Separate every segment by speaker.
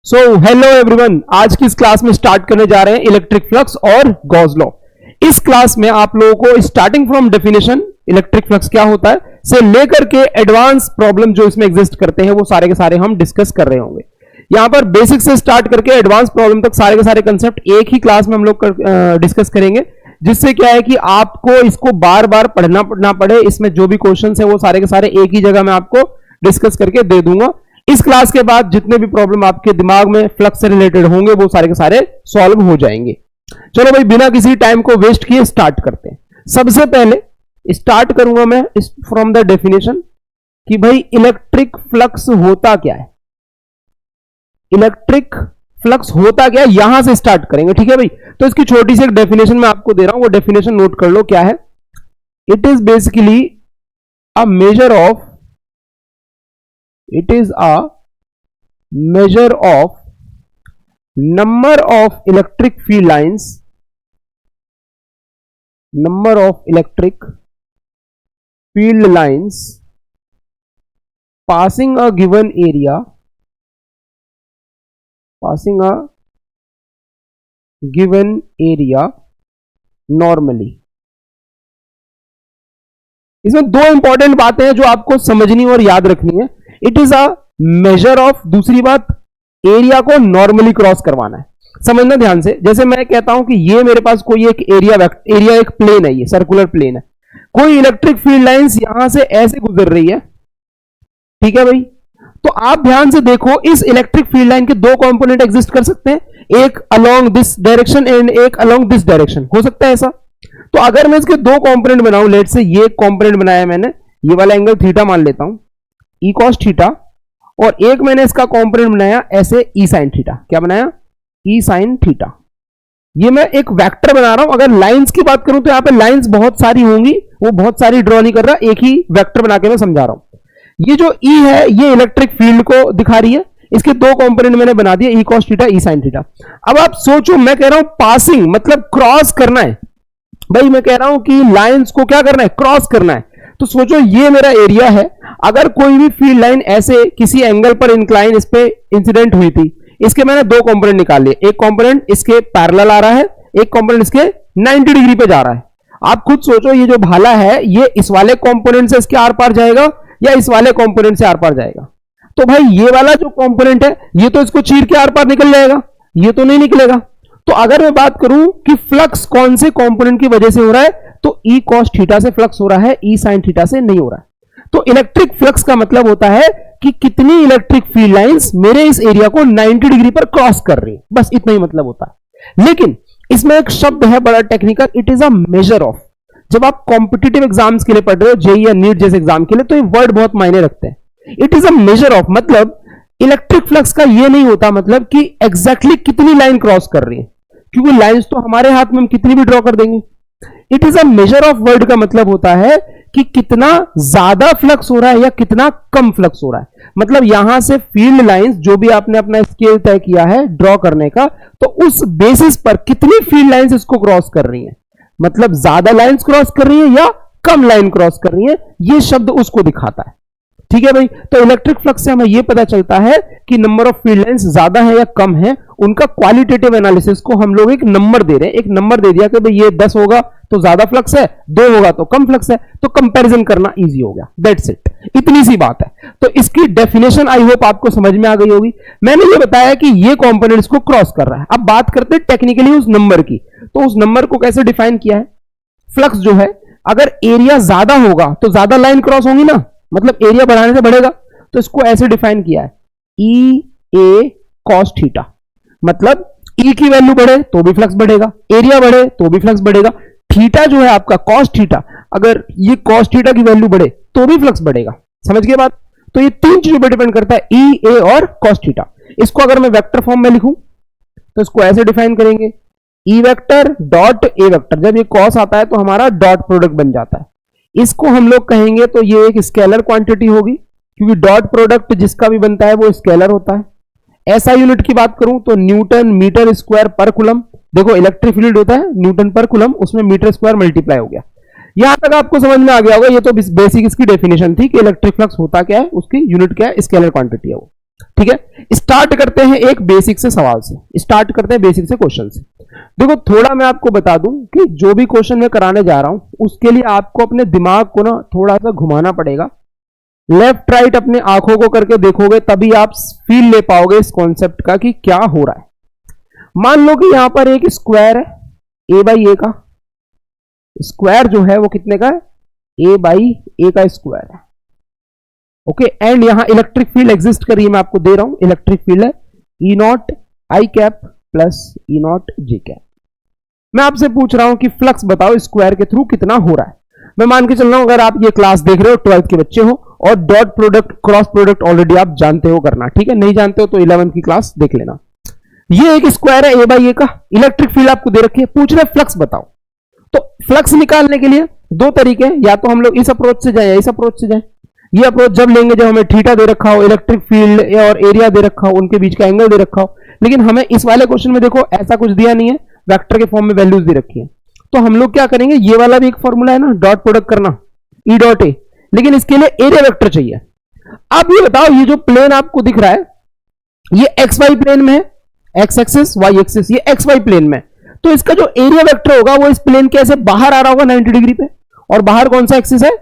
Speaker 1: So hello everyone, आज की इस क्लास में स्टार्ट करने जा रहे हैं इलेक्ट्रिक फ्लक्स और गॉस लॉ। इस क्लास में आप लोगों को starting from definition electric flux क्या होता है से लेकर के एडवांस प्रॉब्लम जो इसमें एग्जिस्ट करते हैं वो सारे के सारे हम डिस्कस कर रहे होंगे। यहां पर बेसिक से स्टार्ट करके एडवांस प्रॉब्लम तक सारे के सारे कंसेप्ट एक ही क्लास में हम लोग डिस्कस करेंगे, जिससे क्या है कि आपको इसको बार बार पढ़ना ना पड़े। इसमें जो भी क्वेश्चन है वो सारे के सारे एक ही जगह में आपको डिस्कस करके दे दूंगा। इस क्लास के बाद जितने भी प्रॉब्लम आपके दिमाग में फ्लक्स से रिलेटेड होंगे वो सारे के सारे सॉल्व हो जाएंगे। चलो भाई, बिना किसी टाइम को वेस्ट किए स्टार्ट करते हैं। सबसे पहले स्टार्ट करूंगा मैं फ्रॉम द डेफिनेशन कि भाई इलेक्ट्रिक फ्लक्स होता क्या है। इलेक्ट्रिक फ्लक्स होता क्या है यहां से स्टार्ट करेंगे, ठीक है भाई। तो इसकी छोटी सी एक डेफिनेशन मैं आपको दे रहा हूं, वो डेफिनेशन नोट कर लो क्या है। It is basically a measure of it is a measure of number of electric field lines passing a given area normally। इसमें दो इंपॉर्टेंट बातें हैं जो आपको समझनी और याद रखनी है। It is a measure of, दूसरी बात एरिया को नॉर्मली क्रॉस करवाना है। समझना ध्यान से। जैसे मैं कहता हूं कि ये मेरे पास कोई एक एरिया एक प्लेन है, ये सर्कुलर प्लेन है, कोई इलेक्ट्रिक फील्ड लाइंस यहां से ऐसे गुजर रही है, ठीक है भाई। तो आप ध्यान से देखो, इस इलेक्ट्रिक फील्ड लाइन के दो कंपोनेंट एग्जिस्ट कर सकते हैं, एक अलोंग दिस डायरेक्शन एंड एक अलोंग दिस डायरेक्शन। हो सकता है ऐसा। तो अगर मैं इसके दो कंपोनेंट बनाऊं, लेट से ये कंपोनेंट बनाया मैंने, ये वाला एंगल थीटा मान लेता हूं, ई कॉस थीटा, और एक मैंने इसका कंपोनेंट बनाया ऐसे ई साइन थीटा। क्या बनाया? ई साइन थीटा। ये मैं एक वेक्टर बना रहा हूं। अगर लाइंस की बात करूं तो यहां पे लाइंस बहुत सारी होंगी, वो बहुत सारी ड्रॉ नहीं कर रहा, एक ही वेक्टर बना के मैं समझा रहा हूं। ये जो ई है ये इलेक्ट्रिक फील्ड को दिखा रही है, इसके दो कंपोनेंट मैंने बना दिए, ई कॉस थीटा, ई साइन थीटा। अब आप सोचो, मैं कह रहा हूं पासिंग मतलब क्रॉस करना है भाई। मैं कह रहा हूं कि लाइंस को क्या करना है? क्रॉस करना है। तो सोचो ये मेरा एरिया है, अगर कोई भी फील्ड लाइन ऐसे किसी एंगल पर इंक्लाइन इस पे इंसिडेंट हुई थी, इसके मैंने दो कंपोनेंट निकाल लिए, एक कंपोनेंट इसके पैरेलल आ रहा है, एक कंपोनेंट इसके 90 डिग्री पे जा रहा है। आप खुद सोचो, ये जो भाला है ये इस वाले कंपोनेंट से इसके आर पार जाएगा या इस वाले कंपोनेंट से आर पार जाएगा? तो भाई ये वाला जो कंपोनेंट है ये तो इसको चीर के आर पार निकल जाएगा, ये तो नहीं निकलेगा। तो अगर मैं बात करूं कि फ्लक्स कौन से कंपोनेंट की वजह से हो रहा है, तो ई कॉस थीटा से फ्लक्स हो रहा है, ई साइन थीटा से नहीं हो रहा है। तो इलेक्ट्रिक फ्लक्स का मतलब होता है कि कितनी इलेक्ट्रिक फील्ड लाइंस मेरे इस एरिया को 90 डिग्री पर क्रॉस कर रही है, बस इतना ही मतलब होता है। लेकिन इसमें एक शब्द है बड़ा technical, it is a measure of. जब आप कॉम्पिटिटिव एग्जाम्स के लिए पढ़ रहे हो, जेईई या नीट जैसे एग्जाम के लिए, तो ये वर्ड बहुत मायने रखते हैं। It is a measure of मतलब इलेक्ट्रिक फ्लक्स का ये नहीं होता मतलब कि एग्जैक्टली कितनी लाइन क्रॉस कर रही है, क्योंकि लाइंस तो हमारे हाथ में हम कितनी भी ड्रॉ कर देंगे। It is a measure of word का मतलब होता है कि कितना ज्यादा फ्लक्स हो रहा है या कितना कम फ्लक्स हो रहा है। मतलब यहां से फील्ड लाइंस जो भी आपने अपना स्केल तय किया है ड्रॉ करने का, तो उस बेसिस पर कितनी फील्ड लाइंस इसको क्रॉस कर रही हैं, मतलब ज्यादा लाइंस क्रॉस कर रही है या कम लाइन क्रॉस कर रही है, ये शब्द उसको दिखाता है, ठीक है भाई। तो इलेक्ट्रिक फ्लक्स से हमें यह पता चलता है कि नंबर ऑफ फील्ड लाइंस ज्यादा है या कम है, उनका क्वालिटेटिव एनालिसिस को हम लोग एक नंबर दे रहे हैं। एक नंबर दे दिया कि भाई ये 10 होगा तो ज्यादा फ्लक्स है, 2 होगा तो कम फ्लक्स है, तो कंपैरिजन करना इजी हो गया, दैट्स इट। इतनी सी बात है। तो इसकी डेफिनेशन आई होप आपको समझ में आ गई होगी। मैंने ये बताया कि ये कंपोनेंट्स को क्रॉस कर रहा है। अब बात करते हैं टेक्निकली उस नंबर की। तो उस नंबर को कैसे डिफाइन किया है? फ्लक्स जो है, अगर एरिया ज्यादा होगा तो ज्यादा लाइन क्रॉस होंगी ना, मतलब एरिया बढ़ाने से बढ़ेगा। तो इसको ऐसे डिफाइन किया है, ई ए कॉस थीटा। मतलब ई की वैल्यू बढ़े तो भी फ्लक्स बढ़ेगा, एरिया बढ़े तो भी फ्लक्स बढ़ेगा। थीटा जो है आपका कॉस थीटा, अगर ये कॉस थीटा की वैल्यू बढ़े तो भी फ्लक्स बढ़ेगा। समझ गए बात? तो ये तीन चीजों पर डिपेंड करता है, ई ए और कॉस थीटा। इसको अगर मैं वेक्टर फॉर्म में लिखूं तो इसको ऐसे डिफाइन करेंगे, ई वेक्टर डॉट ए वेक्टर। जब ये कॉस आता है तो हमारा डॉट प्रोडक्ट बन जाता है। इसको हम लोग कहेंगे तो ये एक स्केलर क्वांटिटी होगी, क्योंकि डॉट प्रोडक्ट जिसका भी बनता है वो स्केलर होता है। ऐसा यूनिट की बात करूं तो न्यूटन मीटर स्क्वायर पर कूलम। देखो इलेक्ट्रिक फील्ड होता है न्यूटन पर कूलम, उसमें मीटर स्क्वायर मल्टीप्लाई हो गया। यहां तक आपको समझ में आ गया होगा। ये तो बेसिक इसकी डेफिनेशन थी कि इलेक्ट्रिक फ्लक्स होता क्या है, उसकी यूनिट क्या है, स्केलर क्वांटिटी है वो। ठीक है, स्टार्ट करते हैं एक बेसिक से सवाल से, स्टार्ट करते हैं बेसिक से क्वेश्चन से। देखो थोड़ा मैं आपको बता दूं कि जो भी क्वेश्चन मैं कराने जा रहा हूं उसके लिए आपको अपने दिमाग को ना थोड़ा सा घुमाना पड़ेगा, लेफ्ट राइट अपने आंखों को करके देखोगे तभी आप फील ले पाओगे इस कॉन्सेप्ट का कि क्या हो रहा है। मान लो कि यहां पर एक स्क्वायर है, ए बाई ए का स्क्वायर जो है वो कितने का है, ए बाई ए का स्क्वायर है। ओके, एंड यहां इलेक्ट्रिक फील्ड एग्जिस्ट कर रही है, मैं आपको दे रहा हूं इलेक्ट्रिक फील्ड है E naught I cap plus E naught J cap. मैं आपसे पूछ रहा हूं कि फ्लक्स बताओ स्क्वायर के थ्रू कितना हो रहा है। मैं मान के चल रहा हूं अगर आप ये क्लास देख रहे हो 12th के बच्चे हो और dot product cross product already आप जानते हो करना, ठीक है, नहीं जानते हो तो 11th की क्लास देख लेना। ये एक स्क्वायर है ए बाई ए का, इलेक्ट्रिक फील्ड आपको दे रखी है, पूछ रहे फ्लक्स बताओ। तो फ्लक्स निकालने के लिए दो तरीके हैं, या तो हम लोग इस अप्रोच से जाए या इस अप्रोच से जाए। ये अप्रोच जब लेंगे जब हमें थीटा दे रखा हो, इलेक्ट्रिक फील्ड और एरिया दे रखा हो, उनके बीच का एंगल दे रखा हो, लेकिन हमें इस वाले क्वेश्चन में देखो ऐसा कुछ दिया नहीं है, वेक्टर के फॉर्म में वैल्यूज दे रखी है। तो हम लोग क्या करेंगे, ये वाला भी एक फॉर्मूला है ना डॉट प्रोडक्ट करना ई डॉट ए, लेकिन इसके लिए एरिया वेक्टर चाहिए। अब ये बताओ ये जो प्लेन आपको दिख रहा है ये एक्स वाई प्लेन में है, एक्स एक्सिस वाई एक्सिस, ये एक्स वाई प्लेन में, तो इसका जो एरिया वेक्टर होगा वो इस प्लेन के ऐसे बाहर आ रहा होगा 90 डिग्री पे, और बाहर कौन सा एक्सिस है,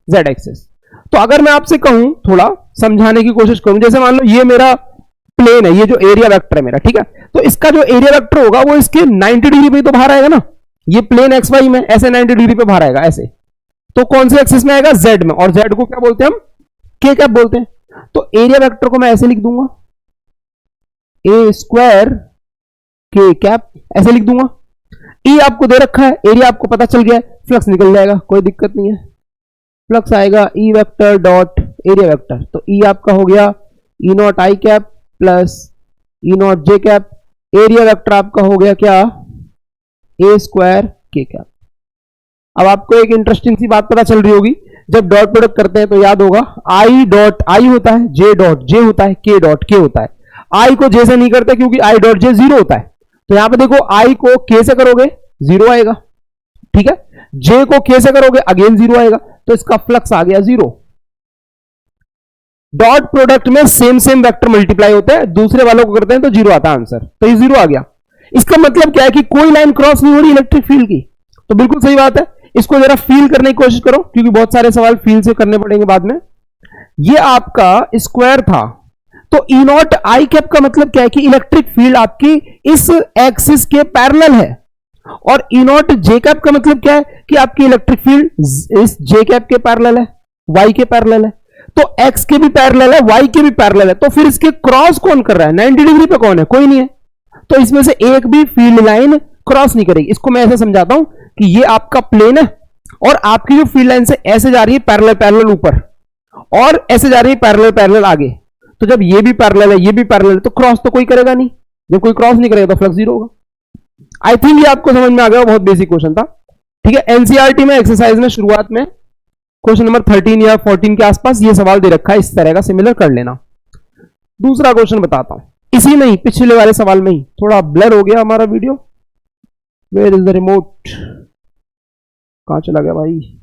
Speaker 1: जेड एक्सिस। तो अगर मैं आपसे कहूं थोड़ा समझाने की कोशिश करूं, जैसे मान लो ये मेरा प्लेन है, ये जो एरिया वेक्टर है मेरा, ठीक है, तो इसका जो एरिया वेक्टर होगा वो इसके 90 डिग्री पे तो बाहर आएगा ना, ये प्लेन एक्स वाई में ऐसे 90 डिग्री पे बाहर आएगा ऐसे, तो कौन से एक्सिस में आएगा, जेड में, और जेड को क्या बोलते हैं हम, के कैप बोलते हैं। तो एरिया वेक्टर को मैं ऐसे लिख दूंगा ए स्क्वायर के कैप, ऐसे लिख दूंगा। ई आपको दे रखा है, एरिया आपको पता चल गया है, फ्लक्स निकल जाएगा, कोई दिक्कत नहीं है, फ्लक्स आएगा E vector dot area vector. तो ई आपका हो गया E naught I cap plus E naught J cap, area vector आपका हो गया क्या, ए स्क्वायर के कैप। अब आपको एक इंटरेस्टिंग सी बात पता चल रही होगी, जब डॉट प्रोडक्ट करते हैं तो याद होगा आई डॉट आई होता है, जे डॉट जे होता है, के डॉट के होता है। आई को जे से नहीं करते क्योंकि आई डॉट जे जीरो होता है, तो यहां पे देखो आई को के से करोगे जीरो आएगा, ठीक है, जे को के से करोगे अगेन जीरो आएगा, तो इसका फ्लक्स आ गया जीरो। डॉट प्रोडक्ट में सेम सेम वेक्टर मल्टीप्लाई होते हैं, दूसरे वालों को करते हैं तो जीरो आता है आंसर, तो ये जीरो आ गया। इसका मतलब क्या है कि कोई लाइन क्रॉस नहीं हो रही इलेक्ट्रिक फील्ड की, तो बिल्कुल सही बात है। इसको जरा फील करने की कोशिश करो क्योंकि बहुत सारे सवाल फील से करने पड़ेंगे बाद में। ये आपका स्क्वायर था, तो ई नॉट आई कैप का मतलब क्या है कि इलेक्ट्रिक फील्ड आपकी इस एक्सिस के पैरेलल है, और ई नॉट जे कैप का मतलब क्या है कि आपकी इलेक्ट्रिक फील्ड इस जे कैप के पैरेलल है, वाई के पैरेलल है, तो एक्स के भी पैरेलल है, वाई के भी पैरेलल है, तो फिर इसके क्रॉस कौन कर रहा है, 90 डिग्री पे कौन है, कोई नहीं है, तो इसमें से एक भी फील्ड लाइन क्रॉस नहीं करेगी। इसको मैं ऐसे समझाता हूं कि ये आपका प्लेन है और आपकी जो फील्ड लाइन से ऐसे जा रही है पैरेलल पैरेलल ऊपर, और ऐसे जा रही है पैरेलल पैरेलल आगे, तो जब ये भी पैरेलल है ये भी पैरेलल है तो क्रॉस तो कोई करेगा नहीं, जब कोई क्रॉस नहीं करेगा तो फ्लक्स जीरो होगा। आई थिंक ये आपको समझ में आ गया, बहुत बेसिक क्वेश्चन था, ठीक है। एनसीईआरटी में एक्सरसाइज में शुरुआत में क्वेश्चन नंबर 13 या 14 के आसपास ये सवाल दे रखा है, इस तरह का सिमिलर कर लेना। दूसरा क्वेश्चन बताता हूं, इसी में ही पिछले वाले सवाल में ही थोड़ा ब्लर हो गया हमारा video, where is the remote, कहां चला गया भाई,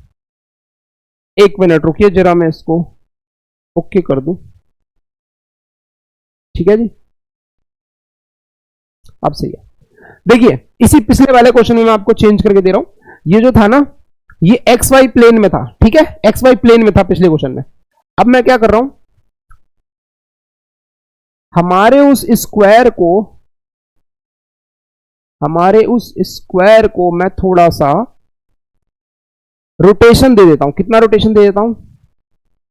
Speaker 1: एक मिनट रुकिए जरा मैं इसको ओके कर दूं, ठीक है जी, अब सही है। देखिए इसी पिछले वाले क्वेश्चन में मैं आपको चेंज करके दे रहा हूं, ये जो था ना ये एक्स वाई प्लेन में था, ठीक है, एक्स वाई प्लेन में था पिछले क्वेश्चन में। अब मैं क्या कर रहा हूं, हमारे उस स्क्वायर को मैं थोड़ा सा रोटेशन दे देता हूं। कितना रोटेशन दे देता हूं,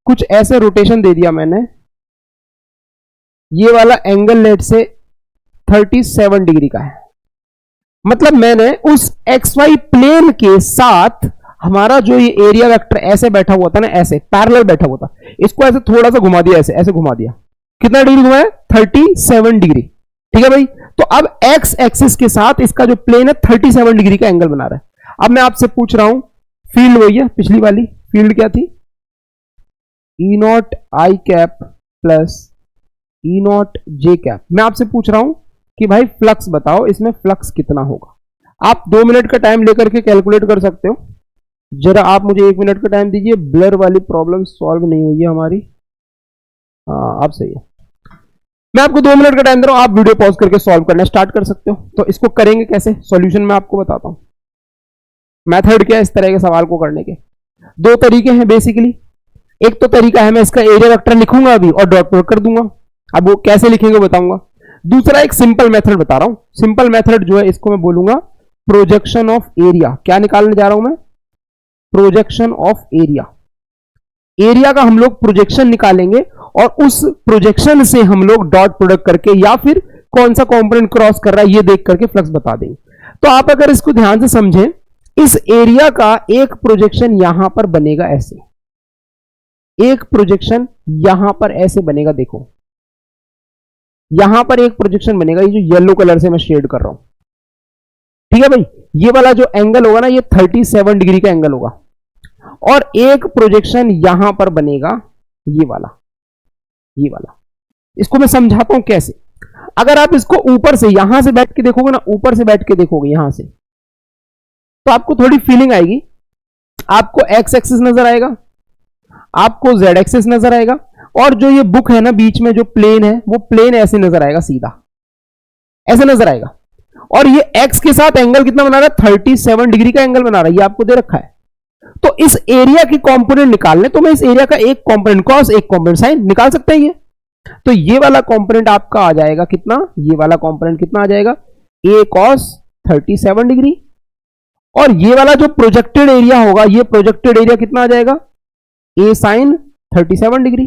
Speaker 1: कुछ ऐसे रोटेशन दे दिया मैंने, ये वाला एंगल लेट से 37 डिग्री का है, मतलब मैंने उस एक्स वाई प्लेन के साथ हमारा जो ये एरिया वेक्टर ऐसे बैठा हुआ था ना, ऐसे पैरेलल बैठा हुआ था, इसको ऐसे थोड़ा सा घुमा दिया, ऐसे ऐसे घुमा दिया, कितना डिग्री घुमाया, 37 डिग्री, ठीक है भाई। तो अब एक्स एक्सिस के साथ इसका जो प्लेन है 37 डिग्री का एंगल बना रहा है। अब मैं आपसे पूछ रहा हूं, फील्ड वही है पिछली वाली, फील्ड क्या थी, E naught I cap plus E naught J cap. मैं आपसे पूछ रहा हूं कि भाई फ्लक्स बताओ, इसमें फ्लक्स कितना होगा। आप 2 मिनट का टाइम लेकर के कैलकुलेट कर सकते हो, जरा आप मुझे 1 मिनट का टाइम दीजिए, ब्लर वाली प्रॉब्लम सॉल्व नहीं हुई है हमारी, हाँ आप सही है। मैं आपको 2 मिनट का टाइम दे रहा हूं, आप वीडियो पॉज करके सॉल्व करना स्टार्ट कर सकते हो। तो इसको करेंगे कैसे, सॉल्यूशन मैं आपको बताता हूं। मेथड क्या है इस तरह के सवाल को करने के, 2 तरीके हैं बेसिकली। एक तो तरीका है मैं इसका एरिया वेक्टर लिखूंगा अभी और डॉट प्रोडक्ट कर दूंगा, अब वो कैसे लिखेंगे बताऊंगा। दूसरा एक सिंपल मेथड बता रहा हूं, सिंपल मेथड जो है इसको मैं बोलूंगा प्रोजेक्शन ऑफ एरिया। क्या निकालने जा रहा हूं मैं, प्रोजेक्शन ऑफ एरिया। एरिया का हम लोग प्रोजेक्शन निकालेंगे और उस प्रोजेक्शन से हम लोग डॉट प्रोडक्ट करके या फिर कौन सा कंपोनेंट क्रॉस कर रहा है ये देख करके फ्लक्स बता देंगे। तो आप अगर इसको ध्यान से समझें, इस एरिया का एक प्रोजेक्शन यहां पर बनेगा ऐसे, एक प्रोजेक्शन यहां पर ऐसे बनेगा, देखो यहां पर एक प्रोजेक्शन बनेगा, ये जो येलो कलर से मैं शेड कर रहा हूं, ठीक है भाई। ये वाला जो एंगल होगा ना ये 37 डिग्री का एंगल होगा, और एक प्रोजेक्शन यहां पर बनेगा ये वाला, ये वाला। इसको मैं समझाता हूं कैसे। अगर आप इसको ऊपर से यहां से बैठ के देखोगे ना, ऊपर से बैठ के देखोगे यहां से, तो आपको थोड़ी फीलिंग आएगी। आपको एक्स एक्सिस नजर आएगा, आपको जेड एक्सिस नजर आएगा, और जो ये बुक है ना बीच में जो प्लेन है वो प्लेन ऐसे नजर आएगा, सीधा ऐसे नजर आएगा। और ये एक्स के साथ एंगल कितना बना रहा है, 37 डिग्री का एंगल बना रहा है, ये आपको दे रखा है। तो इस एरिया की कंपोनेंट निकालने, तो मैं इस एरिया का एक कंपोनेंट कॉस एक कंपोनेंट साइन निकाल सकते हैं ये। तो ये वाला कंपोनेंट आपका आ जाएगा कितना, ये वाला कंपोनेंट कितना आ जाएगा, ए कॉस 37 डिग्री, और ये वाला जो प्रोजेक्टेड एरिया होगा, ये प्रोजेक्टेड एरिया कितना आ जाएगा, ए साइन 37 डिग्री।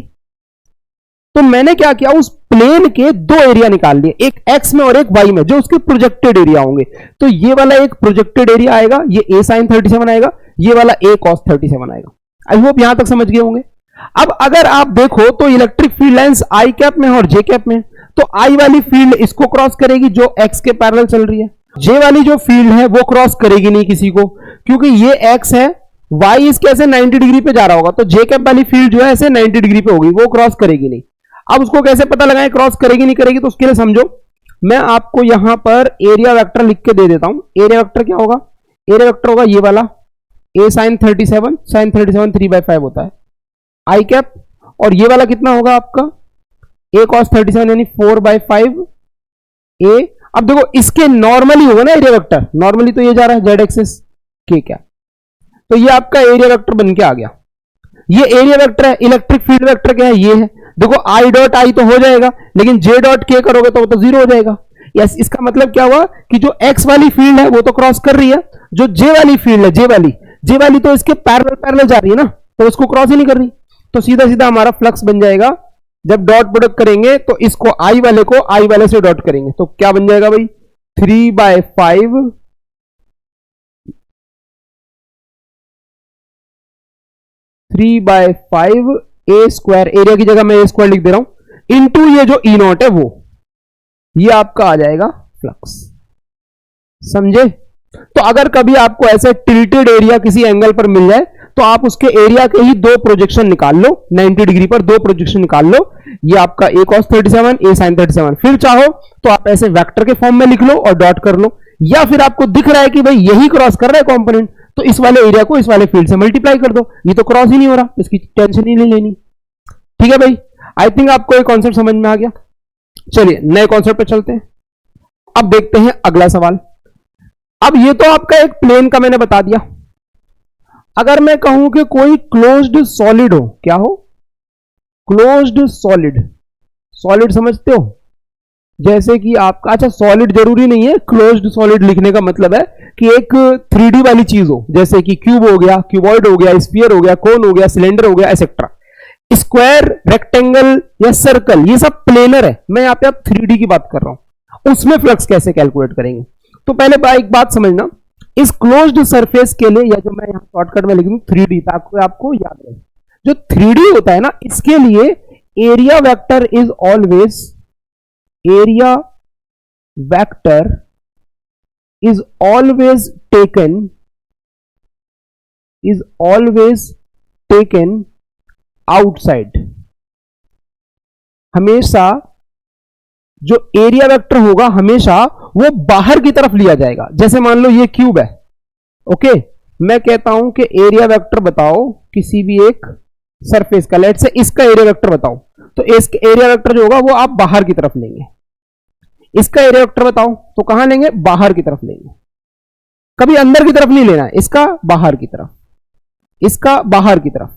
Speaker 1: तो मैंने क्या किया, उस प्लेन के 2 एरिया निकाल लिए, एक एक्स में और एक वाई में, जो उसके प्रोजेक्टेड एरिया होंगे। तो ये वाला एक प्रोजेक्टेड एरिया आएगा, ये ए साइन 37 आएगा, ये वाला ए कॉस 37 आएगा। आई होप यहां तक समझ गए होंगे। अब अगर आप देखो तो इलेक्ट्रिक फील्ड लाइंस आई कैप में और जे कैप में, तो आई वाली फील्ड इसको क्रॉस करेगी जो एक्स के पैरेलल चल रही है, जे वाली जो फील्ड है वो क्रॉस करेगी नहीं किसी को, क्योंकि ये एक्स है, वाई इसके ऐसे 90 डिग्री पे जा रहा होगा, तो जे कैप वाली फील्ड जो है ऐसे 90 डिग्री पे होगी, वो क्रॉस करेगी नहीं। अब उसको कैसे पता लगाएं क्रॉस करेगी नहीं करेगी, तो उसके लिए समझो मैं आपको यहां पर एरिया वेक्टर लिख के दे देता हूं। एरिया वेक्टर क्या होगा, एरिया वेक्टर होगा ये वाला, ए साइन 37, साइन 37 3/5 होता है आई कैप, और ये वाला कितना होगा आपका, ए कॉस 37 यानी 4/5 ए। अब देखो इसके नॉर्मली होगा ना एरिया वेक्टर, नॉर्मली तो ये जा रहा है जेड एक्सिस के क्या, तो ये आपका एरिया वेक्टर बन के आ गया। ये एरिया वेक्टर है, इलेक्ट्रिक फील्ड वेक्टर क्या है, ये है। देखो आई डॉट आई तो हो जाएगा, लेकिन जे डॉट के करोगे तो वो तो 0 हो जाएगा। यस, इसका मतलब क्या हुआ कि जो एक्स वाली फील्ड है वो तो क्रॉस कर रही है, जो जे वाली फील्ड है, जे वाली तो इसके पैरेलल जा रही है ना, तो उसको क्रॉस ही नहीं कर रही। तो सीधा सीधा हमारा फ्लक्स बन जाएगा, जब डॉट प्रोडक्ट करेंगे तो इसको आई वाले को आई वाले से डॉट करेंगे, तो क्या बन जाएगा भाई, 3/5 ए स्क्वायर, एरिया की जगह मैं ए स्क्वायर लिख दे रहा हूं, इंटू ये जो ई नॉट है वो, ये आपका आ जाएगा फ्लक्स। समझे। तो अगर कभी आपको ऐसे टिल्टेड एरिया किसी एंगल पर मिल जाए तो आप उसके एरिया के ही 2 प्रोजेक्शन निकाल लो, 90 डिग्री पर 2 प्रोजेक्शन निकाल लो, ये आपका ए कॉस 37 ए साइन 37। फिर चाहो तो आप ऐसे वेक्टर के फॉर्म में लिख लो और डॉट कर लो, या फिर आपको दिख रहा है कि भाई यही क्रॉस कर रहा है कंपोनेंट, तो इस वाले एरिया को इस वाले फील्ड से मल्टीप्लाई कर दो, ये तो क्रॉस ही नहीं हो रहा, इसकी टेंशन ही नहीं लेनी। ठीक है भाई, आई थिंक आपको ये कॉन्सेप्ट समझ में आ गया। चलिए नए कॉन्सेप्ट पे चलते हैं। अब देखते हैं अगला सवाल। अब ये तो आपका एक प्लेन का मैंने बता दिया। अगर मैं कहूं कि कोई क्लोज्ड सॉलिड हो, क्या हो, क्लोज्ड सॉलिड, सॉलिड समझते हो, जैसे कि आपका, अच्छा सॉलिड जरूरी नहीं है, क्लोज्ड सॉलिड लिखने का मतलब है कि एक 3D वाली चीज हो, जैसे कि क्यूब हो गया, क्यूबॉइड हो गया, स्फीयर हो गया, कोन हो गया, सिलेंडर हो गया, एक्सेट्रा। स्क्वायर, रेक्टेंगल या सर्कल ये सब प्लेनर है, मैं यहां पे अब 3D की बात कर रहा हूं, उसमें फ्लक्स कैसे कैलकुलेट करेंगे। तो पहले एक बात समझना, इस क्लोज्ड सरफेस के लिए, या जो मैं यहां शॉर्टकट में लिख दूं 3D, ताकि आपको याद रहे, जो 3D होता है ना, इसके लिए area vector is always, area vector is always taken outside. हमेशा जो एरिया वेक्टर होगा हमेशा वो बाहर की तरफ लिया जाएगा। जैसे मान लो ये क्यूब है, ओके, मैं कहता हूं कि एरिया वेक्टर बताओ किसी भी एक सरफेस का, लेट से इसका एरिया वेक्टर बताओ, तो इसका एरिया वेक्टर जो होगा वो आप बाहर की तरफ लेंगे। इसका एरिया वेक्टर बताओ तो कहां लेंगे? बाहर की तरफ लेंगे, कभी अंदर की तरफ नहीं लेना है, इसका बाहर की तरफ, इसका बाहर की तरफ,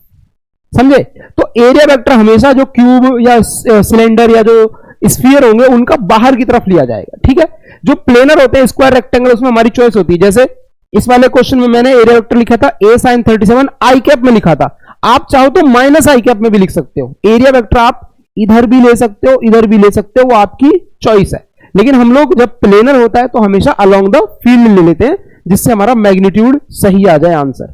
Speaker 1: समझे? तो एरिया वेक्टर हमेशा जो क्यूब या सिलेंडर या जो स्फीयर होंगे उनका बाहर की तरफ लिया जाएगा, ठीक है? जो प्लेनर होते हैं, स्क्वायर, रेक्टेंगल, उसमें हमारी चॉइस होती है। जैसे इस वाले क्वेश्चन में मैंने एरिया वेक्टर लिखा था a sin 37 आई कैप में लिखा था, आप चाहो तो माइनस आई कैप में भी लिख सकते हो। एरिया वेक्टर आप इधर भी ले सकते हो, इधर भी ले सकते हो, वो आपकी चॉइस है। लेकिन हम लोग जब प्लेनर होता है तो हमेशा अलोंग द फील्ड ले लेते हैं, जिससे हमारा मैग्नीट्यूड सही आ जाए आंसर,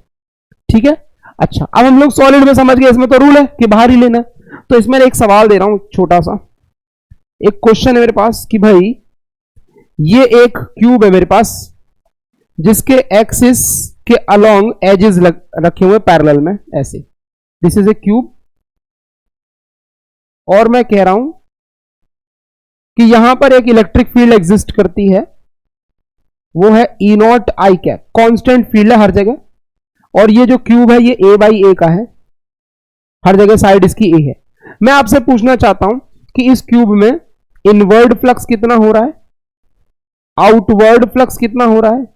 Speaker 1: ठीक है? अच्छा, अब हम लोग सॉलिड में समझ गए, इसमें तो रूल है कि बाहर ही लेना है। तो इसमें एक सवाल दे रहा हूं छोटा सा, एक क्वेश्चन है मेरे पास कि भाई ये एक क्यूब है मेरे पास जिसके एक्सिस के अलोंग एजेस रखे हुए पैरेलल में ऐसे, दिस इज ए क्यूब, और मैं कह रहा हूं कि यहां पर एक इलेक्ट्रिक फील्ड एग्जिस्ट करती है, वो है E naught I cap, constant field है हर जगह, और ये जो क्यूब है ये a बाई ए का है, हर जगह साइड इसकी a है। मैं आपसे पूछना चाहता हूं कि इस क्यूब में इनवर्ड फ्लक्स कितना हो रहा है, आउटवर्ड फ्लक्स कितना हो रहा है,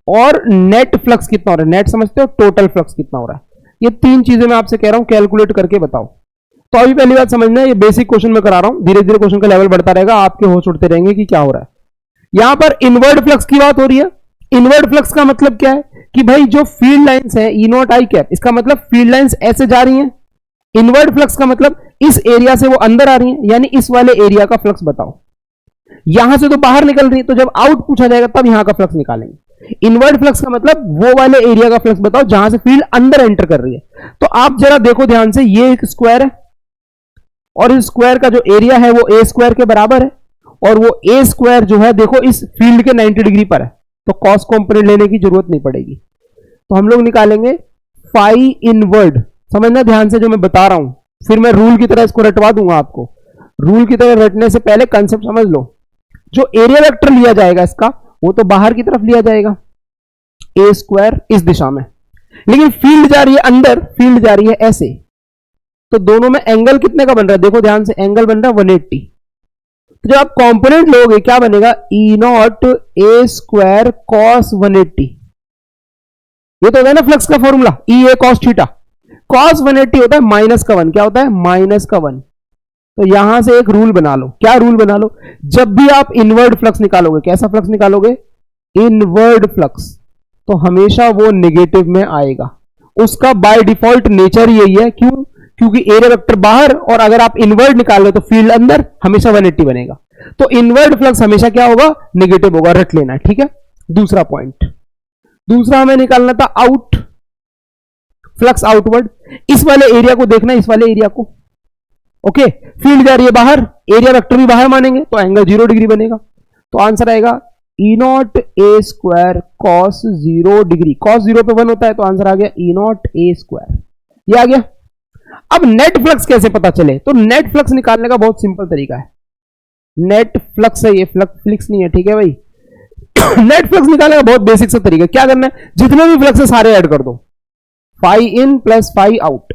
Speaker 1: और नेट फ्लक्स कितना हो रहा है। नेट समझते हो, टोटल फ्लक्स कितना हो रहा है। ये तीन चीजें मैं आपसे कह रहा हूं कैलकुलेट करके बताओ। तो अभी पहली बात समझना है, ये बेसिक क्वेश्चन में करा रहा हूं, धीरे धीरे क्वेश्चन का लेवल बढ़ता रहेगा, आपके होश उड़ते रहेंगे कि क्या हो रहा है। यहां पर इनवर्ड फ्लक्स की बात हो रही है। इनवर्ड फ्लक्स का मतलब क्या है कि भाई जो फील्ड लाइंस है ई नॉट आई कैप, इसका मतलब फील्ड लाइंस ऐसे जा रही हैं। इनवर्ड फ्लक्स का मतलब इस एरिया से वो अंदर आ रही है, यानी इस वाले एरिया का फ्लक्स बताओ। यहां से तो बाहर निकल रही है, तो जब आउट पूछा जाएगा तब यहां का फ्लक्स निकालेंगे। इनवर्ड फ्लक्स का मतलब वो वाले एरिया का फ्लक्स बताओ जहां से फील्ड अंदर एंटर कर रही है। तो आप जरा देखो ध्यान से, ये एक स्क्वायर है और इस स्क्वायर का जो एरिया है वो ए स्क्वायर के बराबर है, और वो ए स्क्वायर जो है देखो इस फील्ड के 90 डिग्री पर है, तो कॉस कंपोनेंट लेने की जरूरत नहीं पड़ेगी। तो हम लोग निकालेंगे फाई इनवर्ड, समझना ध्यान से जो मैं बता रहा हूं, फिर मैं रूल की तरह इसको रटवा दूंगा आपको। रूल की तरह रटने से पहले कंसेप्ट समझ लो। जो एरिया वेक्टर लिया जाएगा इसका, वो तो बाहर की तरफ लिया जाएगा, ए स्क्वायर इस दिशा में, लेकिन फील्ड जा रही है अंदर, फील्ड जा रही है ऐसे, तो दोनों में एंगल कितने का बन रहा है? देखो ध्यान से, एंगल बन रहा है 180। तो जब आप कंपोनेंट लोगे क्या बनेगा? ई नॉट ए स्क्वायर कॉस 180। ये तो है ना फ्लक्स का फॉर्मूला, ई ए कॉस थीटा। कॉस 180 होता है माइनस का 1, क्या होता है? माइनस का 1। तो यहां से एक रूल बना लो। क्या रूल बना लो? जब भी आप इनवर्ड फ्लक्स निकालोगे, कैसा फ्लक्स निकालोगे? इनवर्ड फ्लक्स, तो हमेशा वो नेगेटिव में आएगा। उसका बाय डिफॉल्ट नेचर यही है। क्यों? क्योंकि एरिया वेक्टर बाहर, और अगर आप इनवर्ड निकाल रहे हो तो फील्ड अंदर, हमेशा 180 बनेगा। तो इनवर्ड फ्लक्स हमेशा क्या होगा? नेगेटिव होगा, रट लेना है, ठीक है? दूसरा पॉइंट, दूसरा हमें निकालना था आउट फ्लक्स, आउटवर्ड। इस वाले एरिया को देखना, इस वाले एरिया को, ओके? फील्ड जा रही है बाहर, एरिया वेक्टर भी बाहर मानेंगे, तो एंगल 0 डिग्री बनेगा। तो आंसर आएगा E naught A square cos 0 degree. Cos 0 पे 1 होता है, तो आंसर आ गया ई नॉट ए स्क्वायर। ये आ गया। अब नेट फ्लक्स कैसे पता चले? तो नेट फ्लक्स निकालने का बहुत सिंपल तरीका है। नेट फ्लक्स है ये, फ्लिक्स नहीं है, ठीक है भाई? नेट फ्लक्स निकालने का बहुत बेसिक सा तरीका। क्या करना है? जितने भी फ्लक्स है सारे ऐड कर दो, phi in plus phi out.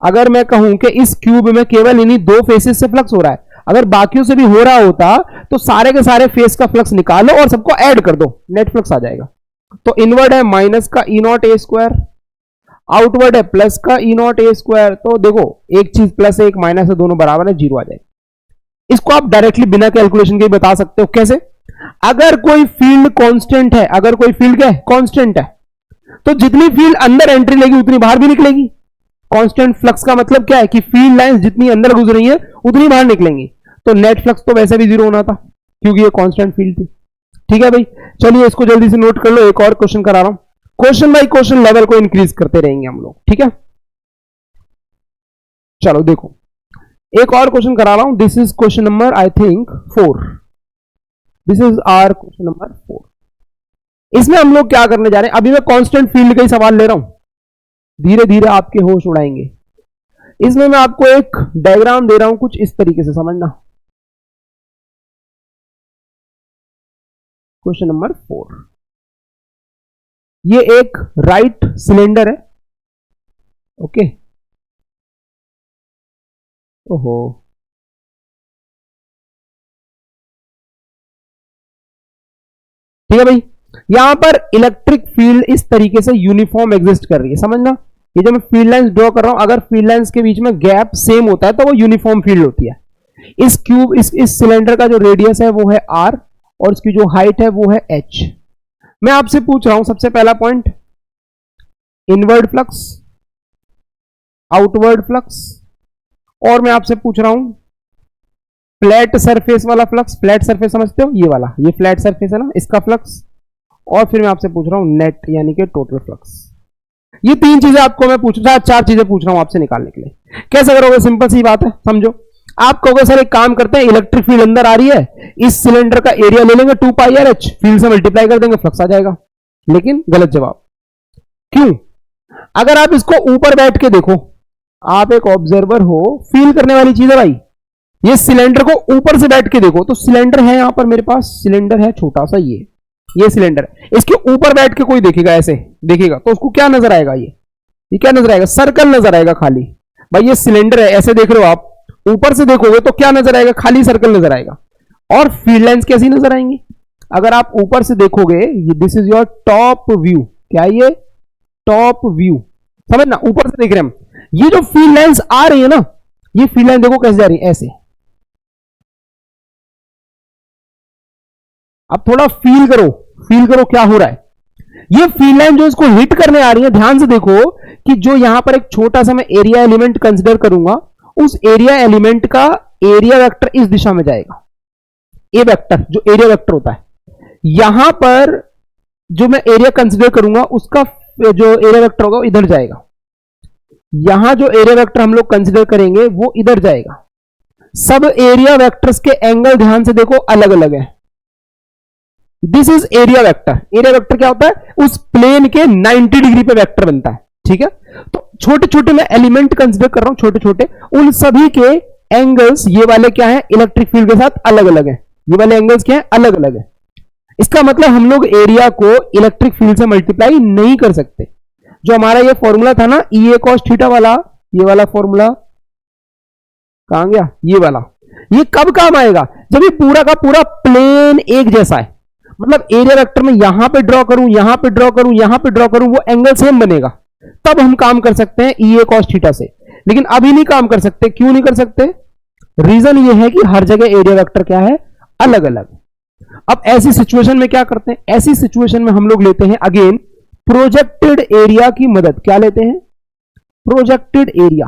Speaker 1: अगर मैं कहूं कि इस क्यूब में केवल इन्हीं दो फेसेस से फ्लक्स हो रहा है, अगर बाकियों से भी हो रहा होता तो सारे के सारे फेस का फ्लक्स निकालो और सबको ऐड कर दो, नेट फ्लक्स आ जाएगा। तो इनवर्ड है माइनस का ई नॉट ए स्क्वायर, आउटवर्ड है प्लस का ई नॉट ए स्क्वायर। तो देखो एक चीज प्लस है, एक माइनस है, दोनों बराबर है, 0 आ जाएगा। इसको आप डायरेक्टली बिना कैलकुलेशन के बता सकते हो। कैसे? अगर कोई फील्ड कांस्टेंट है, अगर कोई फील्ड क्या है? कांस्टेंट है, तो जितनी फील्ड अंदर एंट्री लेगी उतनी बाहर भी निकलेगी। कांस्टेंट फ्लक्स का मतलब क्या है कि फील्ड लाइंस जितनी अंदर गुजर रही है उतनी बाहर निकलेंगी। तो नेट फ्लक्स तो वैसे भी 0 होना था क्योंकि ये कांस्टेंट फील्ड थी, ठीक है भाई? चलिए इसको जल्दी से नोट कर लो, एक और क्वेश्चन करा रहा हूं। क्वेश्चन बाय क्वेश्चन लेवल को इंक्रीज करते रहेंगे हम लोग, ठीक है? चलो देखो, एक और क्वेश्चन करा रहा हूं। This is question number I think 4। This is our question number 4। इसमें हम लोग क्या करने जा रहे हैं? अभी मैं कांस्टेंट फील्ड का ही सवाल ले रहा हूं, धीरे धीरे आपके होश उड़ाएंगे। इसमें मैं आपको एक डायग्राम दे रहा हूं, कुछ इस तरीके से समझना। क्वेश्चन नंबर 4, ये एक राइट सिलेंडर है, ओके? ओहो, ठीक है भाई। यहां पर इलेक्ट्रिक फील्ड इस तरीके से यूनिफॉर्म एग्जिस्ट कर रही है, समझना। ये जो मैं फील्ड लाइंस ड्रॉ कर रहा हूं, अगर फील्ड लाइंस के बीच में गैप सेम होता है तो वो यूनिफॉर्म फील्ड होती है। इस क्यूब इस सिलेंडर का जो रेडियस है वो है आर, और इसकी जो हाइट है वो है एच। मैं आपसे पूछ रहा हूं सबसे पहला point, inward flux, outward flux, और मैं आपसे पूछ रहा हूं फ्लैट सरफेस वाला फ्लक्स। फ्लैट सरफेस समझते हो, ये वाला, ये फ्लैट सरफेस है ना, इसका फ्लक्स। और फिर मैं आपसे पूछ रहा हूं नेट यानी कि टोटल फ्लक्स। ये तीन चीजें आपको मैं पूछ रहा, चार चीजें पूछ रहा हूं आपसे निकालने के लिए। कैसे करोगे? सिंपल सी बात है, समझो। आप कहोगे सर एक काम करते हैं, इलेक्ट्रिक फील्ड अंदर आ रही है, इस सिलेंडर का एरिया ले लेंगे 2 पाई आर एच, फील्ड से मल्टीप्लाई कर देंगे, फ्लक्स आ जाएगा। लेकिन गलत जवाब। क्यों? अगर आप इसको ऊपर बैठ के देखो, आप एक ऑब्जर्वर हो, फील करने वाली चीज है भाई। ये सिलेंडर को ऊपर से बैठ के देखो, तो सिलेंडर है यहां पर मेरे पास, सिलेंडर है छोटा सा, ये सिलेंडर। इसके ऊपर बैठ के कोई देखेगा, ऐसे देखेगा, तो उसको क्या नजर आएगा? ये क्या नजर आएगा? सर्कल नजर आएगा खाली। भाई ये सिलेंडर है, ऐसे देख रहे हो आप, ऊपर से देखोगे तो क्या नजर आएगा? खाली सर्कल नजर आएगा। और फील्ड लाइंस कैसी नजर आएंगी? अगर आप ऊपर से देखोगे, this is your top view. क्या ये? टॉप व्यू, समझना, ऊपर से देख रहे हैं हम। ये जो फील्ड लाइंस आ रही है ना, ये फील्ड लाइन देखो कैसे जा रही है, ऐसे। अब थोड़ा फील करो क्या हो रहा है। ये फील्ड लाइन जो इसको हिट करने आ रही है, ध्यान से देखो कि जो यहां पर एक छोटा सा मैं एरिया एलिमेंट कंसीडर करूंगा, उस एरिया एलिमेंट का एरिया वेक्टर इस दिशा में जाएगा। ए वेक्टर, जो एरिया वेक्टर होता है, यहां पर जो मैं एरिया कंसीडर करूंगा उसका जो एरिया वेक्टर होगा वो इधर जाएगा। यहां जो एरिया वेक्टर हम लोग कंसीडर करेंगे वो इधर जाएगा। सब एरिया वेक्टर्स के एंगल ध्यान से देखो अलग अलग है। This is area vector. Area vector क्या होता है? उस प्लेन के 90 डिग्री पे वेक्टर बनता है, ठीक है। तो छोटे छोटे मैं एलिमेंट कंसीडर कर रहा हूं, छोटे छोटे, उन सभी के एंगल्स ये वाले क्या है? इलेक्ट्रिक फील्ड के साथ अलग अलग है। ये वाले एंगल्स क्या है? अलग अलग है। इसका मतलब हम लोग एरिया को इलेक्ट्रिक फील्ड से मल्टीप्लाई नहीं कर सकते। जो हमारा ये फॉर्मूला था ना, ई ए कॉस थीटा वाला, ये वाला फॉर्मूला कहां गया? ये वाला। ये कब काम आएगा? जब ये पूरा का पूरा प्लेन एक जैसा है। मतलब एरिया वेक्टर में यहां पे ड्रॉ करूं, यहां पे ड्रॉ करूं, यहां पे ड्रॉ करूं, वो एंगल सेम बनेगा, तब हम काम कर सकते हैं ई ए कॉस थीटा से। लेकिन अभी नहीं काम कर सकते। क्यों नहीं कर सकते? रीजन ये है कि हर जगह एरिया वेक्टर क्या है? अलग अलग। अब ऐसी सिचुएशन में क्या करते हैं? ऐसी सिचुएशन में हम लोग लेते हैं अगेन प्रोजेक्टेड एरिया की मदद। क्या लेते हैं? Projected area.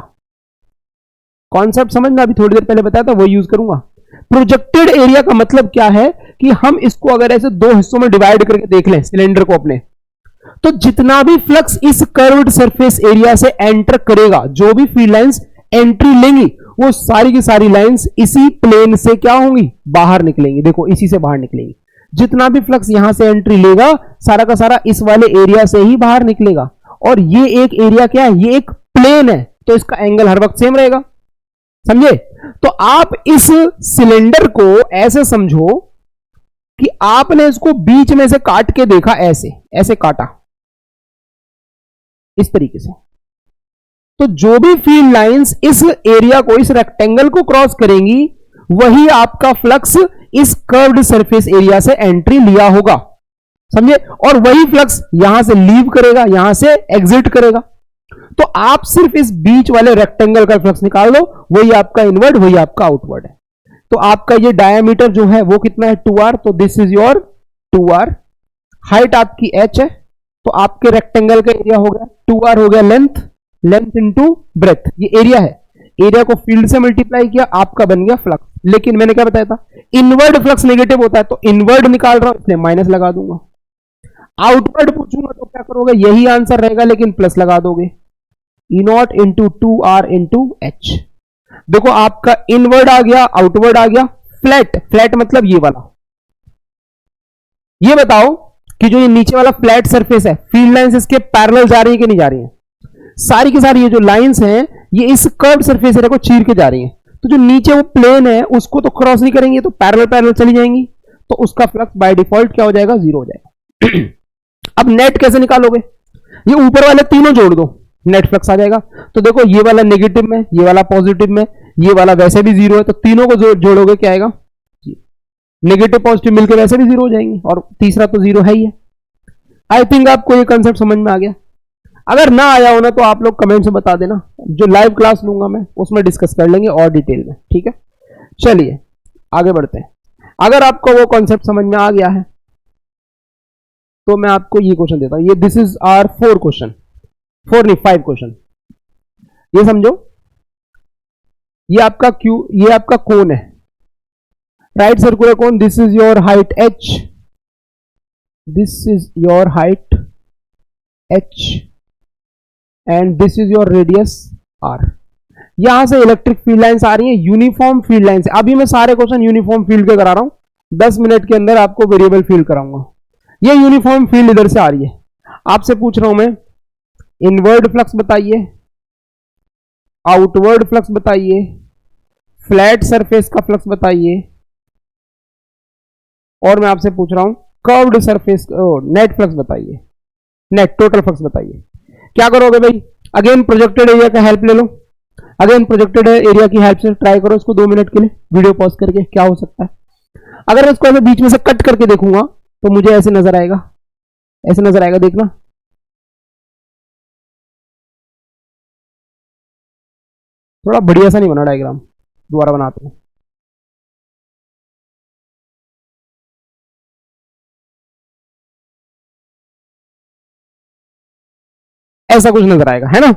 Speaker 1: कॉन्सेप्ट समझना, अभी थोड़ी देर पहले बताया था, वो यूज करूंगा। प्रोजेक्टेड एरिया का मतलब क्या है कि हम इसको अगर ऐसे दो हिस्सों में डिवाइड करके देख लें सिलेंडर को अपने, तो जितना भी फ्लक्स इस कर्व्ड सरफेस एरिया से एंटर करेगा, जो भी फील्ड लाइंस एंट्री लेंगी, वो सारी की सारी लाइंस इसी प्लेन से क्या होंगी? बाहर निकलेंगी। देखो इसी से बाहर निकलेंगी। जितना भी फ्लक्स यहां से एंट्री लेगा, सारा का सारा इस वाले एरिया से ही बाहर निकलेगा। और ये एक एरिया क्या है? ये एक प्लेन है, तो इसका एंगल हर वक्त सेम रहेगा। समझे? तो आप इस सिलेंडर को ऐसे समझो कि आपने इसको बीच में से काट के देखा, ऐसे ऐसे काटा इस तरीके से। तो जो भी फील्ड लाइंस इस एरिया को, इस रेक्टेंगल को क्रॉस करेंगी, वही आपका फ्लक्स इस कर्व्ड सरफेस एरिया से एंट्री लिया होगा। समझे? और वही फ्लक्स यहां से लीव करेगा, यहां से एग्जिट करेगा। तो आप सिर्फ इस बीच वाले रेक्टेंगल का फ्लक्स निकाल लो, वही आपका इनवर्ड, वही आपका आउटवर्ड है। तो आपका ये डायमीटर जो है वो कितना है? 2r। तो this is your 2r। Height आपकी h है, तो आपके रेक्टेंगल का एरिया हो गया 2r, हो गया लेंथ, लेंथ इंटू ब्रेथ। ये एरिया है। एरिया को फील्ड से मल्टीप्लाई किया, आपका बन गया फ्लक्स। लेकिन मैंने क्या बताया था? इनवर्ड फ्लक्स नेगेटिव होता है, तो इनवर्ड निकाल रहा हूं इसलिए माइनस लगा दूंगा। आउटवर्ड पूछूंगा तो क्या करोगे? यही आंसर रहेगा, लेकिन प्लस लगा दोगे। E naught into 2r into H. देखो आपका इनवर्ड आ गया, आउटवर्ड आ गया। फ्लैट, फ्लैट मतलब ये वाला। ये बताओ कि जो ये नीचे वाला फ्लैट सरफेस है, फील्ड लाइंस इसके पैरेलल जा रही है कि नहीं जा रही है? सारी की सारी ये जो लाइंस हैं, ये इस कर्व सरफेस एरिया को चीर के जा रही हैं। तो जो नीचे वो प्लेन है उसको तो क्रॉस नहीं करेंगे, तो पैरेलल पैरेलल चली जाएंगी, तो उसका फ्लक्स बाय डिफॉल्ट क्या हो जाएगा? 0 हो जाएगा। अब नेट कैसे निकालोगे? ये ऊपर वाले तीनों जोड़ दो, नेट फ्लक्स आ जाएगा। तो देखो ये वाला नेगेटिव में, ये वाला पॉजिटिव में, ये वाला वैसे भी जीरो है, तो तीनों को जोड़ोगे क्या आएगा, नेगेटिव पॉजिटिव मिलकर वैसे भी जीरो हो जाएंगे, और तीसरा तो जीरो है ही है। आई थिंक आपको ये कंसेप्ट समझ में आ गया। अगर ना आया हो ना तो आप लोग कमेंट से बता देना, जो लाइव क्लास लूंगा मैं उसमें डिस्कस कर लेंगे और डिटेल में, ठीक है। चलिए आगे बढ़ते हैं। अगर आपको वो कॉन्सेप्ट समझ में आ गया है तो मैं आपको ये क्वेश्चन देता हूं। ये दिस इज आर 4 क्वेश्चन, 4 नहीं 5 क्वेश्चन। ये समझो, ये आपका क्यू, ये आपका कोन है, right circular cone. This is your height h, this is your height h and this is your radius r। यहां से इलेक्ट्रिक फील्ड लाइंस आ रही हैं, यूनिफॉर्म फील्ड लाइंस। अभी मैं सारे क्वेश्चन यूनिफॉर्म फील्ड के करा रहा हूं, 10 मिनट के अंदर आपको वेरिएबल फील्ड कराऊंगा। ये यूनिफॉर्म फील्ड इधर से आ रही है। आपसे पूछ रहा हूं मैं, इनवर्ड फ्लक्स बताइए, आउटवर्ड फ्लक्स बताइए, फ्लैट सरफेस का फ्लक्स बताइए, और मैं आपसे पूछ रहा हूं कर्व्ड सरफेस नेट फ्लक्स बताइए, नेट टोटल फ्लक्स बताइए। क्या करोगे भाई, अगेन प्रोजेक्टेड एरिया का हेल्प ले लो, अगेन प्रोजेक्टेड एरिया की हेल्प से ट्राई करो इसको 2 मिनट के लिए, वीडियो पॉज करके। क्या हो सकता है, अगर मैं इसको बीच में से कट करके देखूंगा तो मुझे ऐसे नजर आएगा, ऐसे नजर आएगा, देखना। थोड़ा बढ़िया सा नहीं बना डायग्राम, दोबारा बनाते हैं। ऐसा कुछ नजर आएगा, है ना।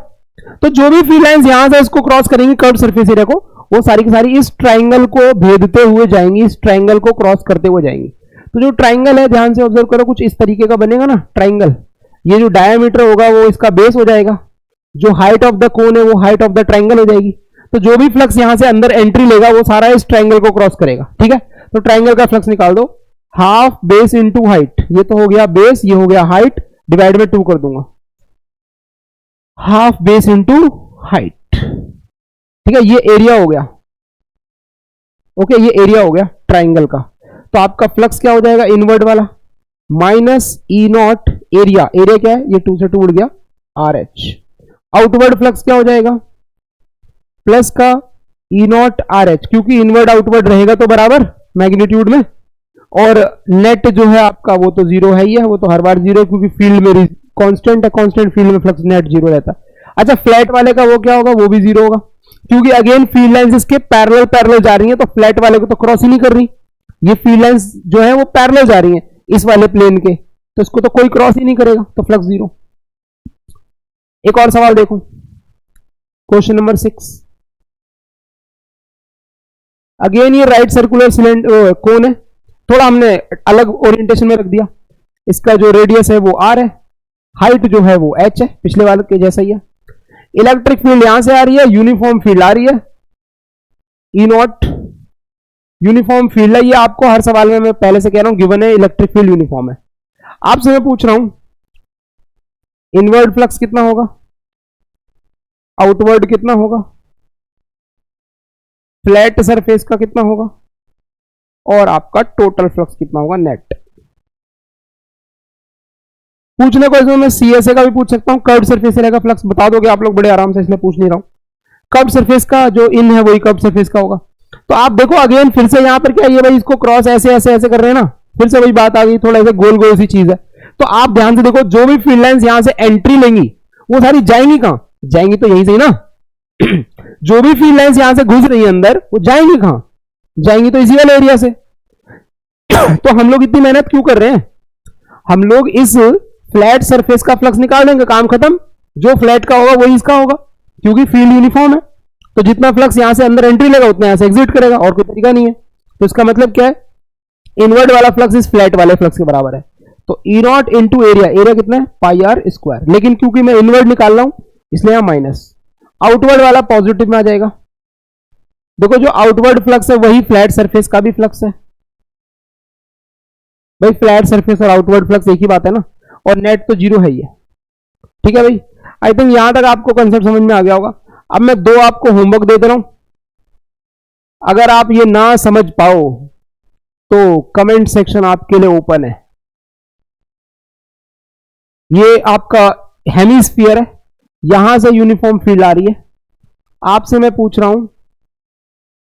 Speaker 1: तो जो भी फील्ड लाइंस यहां से इसको क्रॉस करेंगी कर्व सरफेस एरिया को, वो सारी की सारी इस ट्राइंगल को भेदते हुए जाएंगी, इस ट्राइंगल को क्रॉस करते हुए जाएंगी। तो जो ट्राइंगल है ध्यान से ऑब्जर्व करो, कुछ इस तरीके का बनेगा ना ट्राइंगल। ये जो डायमीटर होगा वो इसका बेस हो जाएगा, जो हाइट ऑफ द कोन है वो हाइट ऑफ द ट्राइंगल हो जाएगी। तो जो भी फ्लक्स यहां से अंदर एंट्री लेगा वो सारा इस ट्राइंगल को क्रॉस करेगा, ठीक है। तो ट्राइंगल का फ्लक्स निकाल दो, हाफ बेस इंटू हाइट। ये तो हो गया बेस, ये हो गया हाइट, डिवाइड में 2 कर दूंगा, हाफ बेस इंटू हाइट, ठीक है। ये एरिया हो गया, ओके, ये एरिया हो गया ट्राइंगल का। तो आपका फ्लक्स क्या हो जाएगा, इनवर्ड वाला, minus E not area, area क्या है, ये 2 से 2 उड़ गया, आर एच। आउटवर्ड फ्लक्स क्या हो जाएगा, प्लस का ई नॉट आर एच, क्योंकि इनवर्ड आउटवर्ड रहेगा तो बराबर मैग्नीट्यूड में, और नेट जो है आपका वो तो जीरो है ही है, वो तो हर बार जीरो, क्योंकि फील्ड में कांस्टेंट है, कांस्टेंट फील्ड में फ्लक्स नेट जीरो रहता है। अच्छा, फ्लैट वाले का वो क्या होगा, वो भी जीरो होगा, क्योंकि अगेन फील्ड लाइंस इसके पैरेलल पैरेलल जा रही है, तो फ्लैट वाले को तो क्रॉस ही नहीं कर रही। ये फील्ड लाइंस जो है वो पैरेलल जा रही है इस वाले प्लेन के, तो इसको तो कोई क्रॉस ही नहीं करेगा, तो फ्लक्स जीरो। एक और सवाल देखो, क्वेश्चन नंबर 6। अगेन ये राइट सर्कुलर सिलेंडर कोन है, थोड़ा हमने अलग ओरिएंटेशन में रख दिया। इसका जो रेडियस है वो आर है, हाइट जो है वो एच है, पिछले वाले के जैसा ही है। इलेक्ट्रिक फील्ड यहां से आ रही है, यूनिफॉर्म फील्ड आ रही है, ई नॉट यूनिफॉर्म फील्ड है। ये आपको हर सवाल में मैं पहले से कह रहा हूं गिवन है, इलेक्ट्रिक फील्ड यूनिफॉर्म है। आपसे मैं पूछ रहा हूं इनवर्ड फ्लक्स कितना होगा, आउटवर्ड कितना होगा, फ्लैट सरफेस का कितना होगा, और आपका टोटल फ्लक्स कितना होगा नेट। पूछने को इसमें मैं सीएसए का भी पूछ सकता हूं, कर्व सरफेस एरिया का फ्लक्स बता दोगे आप लोग बड़े आराम से, इसलिए पूछ नहीं रहा हूं। कर्व सरफेस का जो इन है वही कर्व सरफेस का होगा। तो आप देखो अगेन फिर से यहां पर क्या है भाई, इसको क्रॉस ऐसे ऐसे ऐसे कर रहे हैं ना, फिर से वही बात आ गई, थोड़ा ऐसे गोल गोल सी चीज है। तो आप ध्यान से देखो, जो भी फील्ड लाइंस यहां से एंट्री लेंगी वो सारी जाएंगी कहां, जाएंगी तो यहीं से ही ना। जो भी फील्ड लाइंस यहां से घुस रही है अंदर, वो जाएंगी कहां, जाएंगी तो इसी वाले एरिया से। तो हम लोग इतनी मेहनत क्यों कर रहे हैं, हम लोग इस फ्लैट सरफेस का फ्लक्स निकाल देंगे, काम खत्म। जो फ्लैट का होगा वही इसका होगा, क्योंकि फील्ड यूनिफॉर्म है। तो जितना फ्लक्स यहां से अंदर एंट्री लेगा उतना यहां से एग्जिट करेगा, और कोई तरीका नहीं है। तो इसका मतलब क्या है, इनवर्ड वाला फ्लक्स इस फ्लैट वाले फ्लक्स के बराबर है। तो ई नॉट इंटू एरिया, एरिया कितना है पाई आर स्क्वायर, लेकिन क्योंकि मैं इनवर्ड निकाल रहा हूं इसलिए यहां माइनस, आउटवर्ड वाला पॉजिटिव में आ जाएगा। देखो जो आउटवर्ड फ्लक्स है वही फ्लैट सरफेस का भी फ्लक्स है भाई, फ्लैट सरफेस और आउटवर्ड फ्लक्स एक ही बात है ना, और नेट तो जीरो है ही है, ठीक है भाई। आई थिंक यहां तक आपको कंसेप्ट समझ में आ गया होगा। अब मैं 2 आपको होमवर्क दे दे रहा हूं, अगर आप ये ना समझ पाओ तो कमेंट सेक्शन आपके लिए ओपन है। ये आपका हेमिस्फीयर है, यहां से यूनिफॉर्म फील्ड आ रही है। आपसे मैं पूछ रहा हूं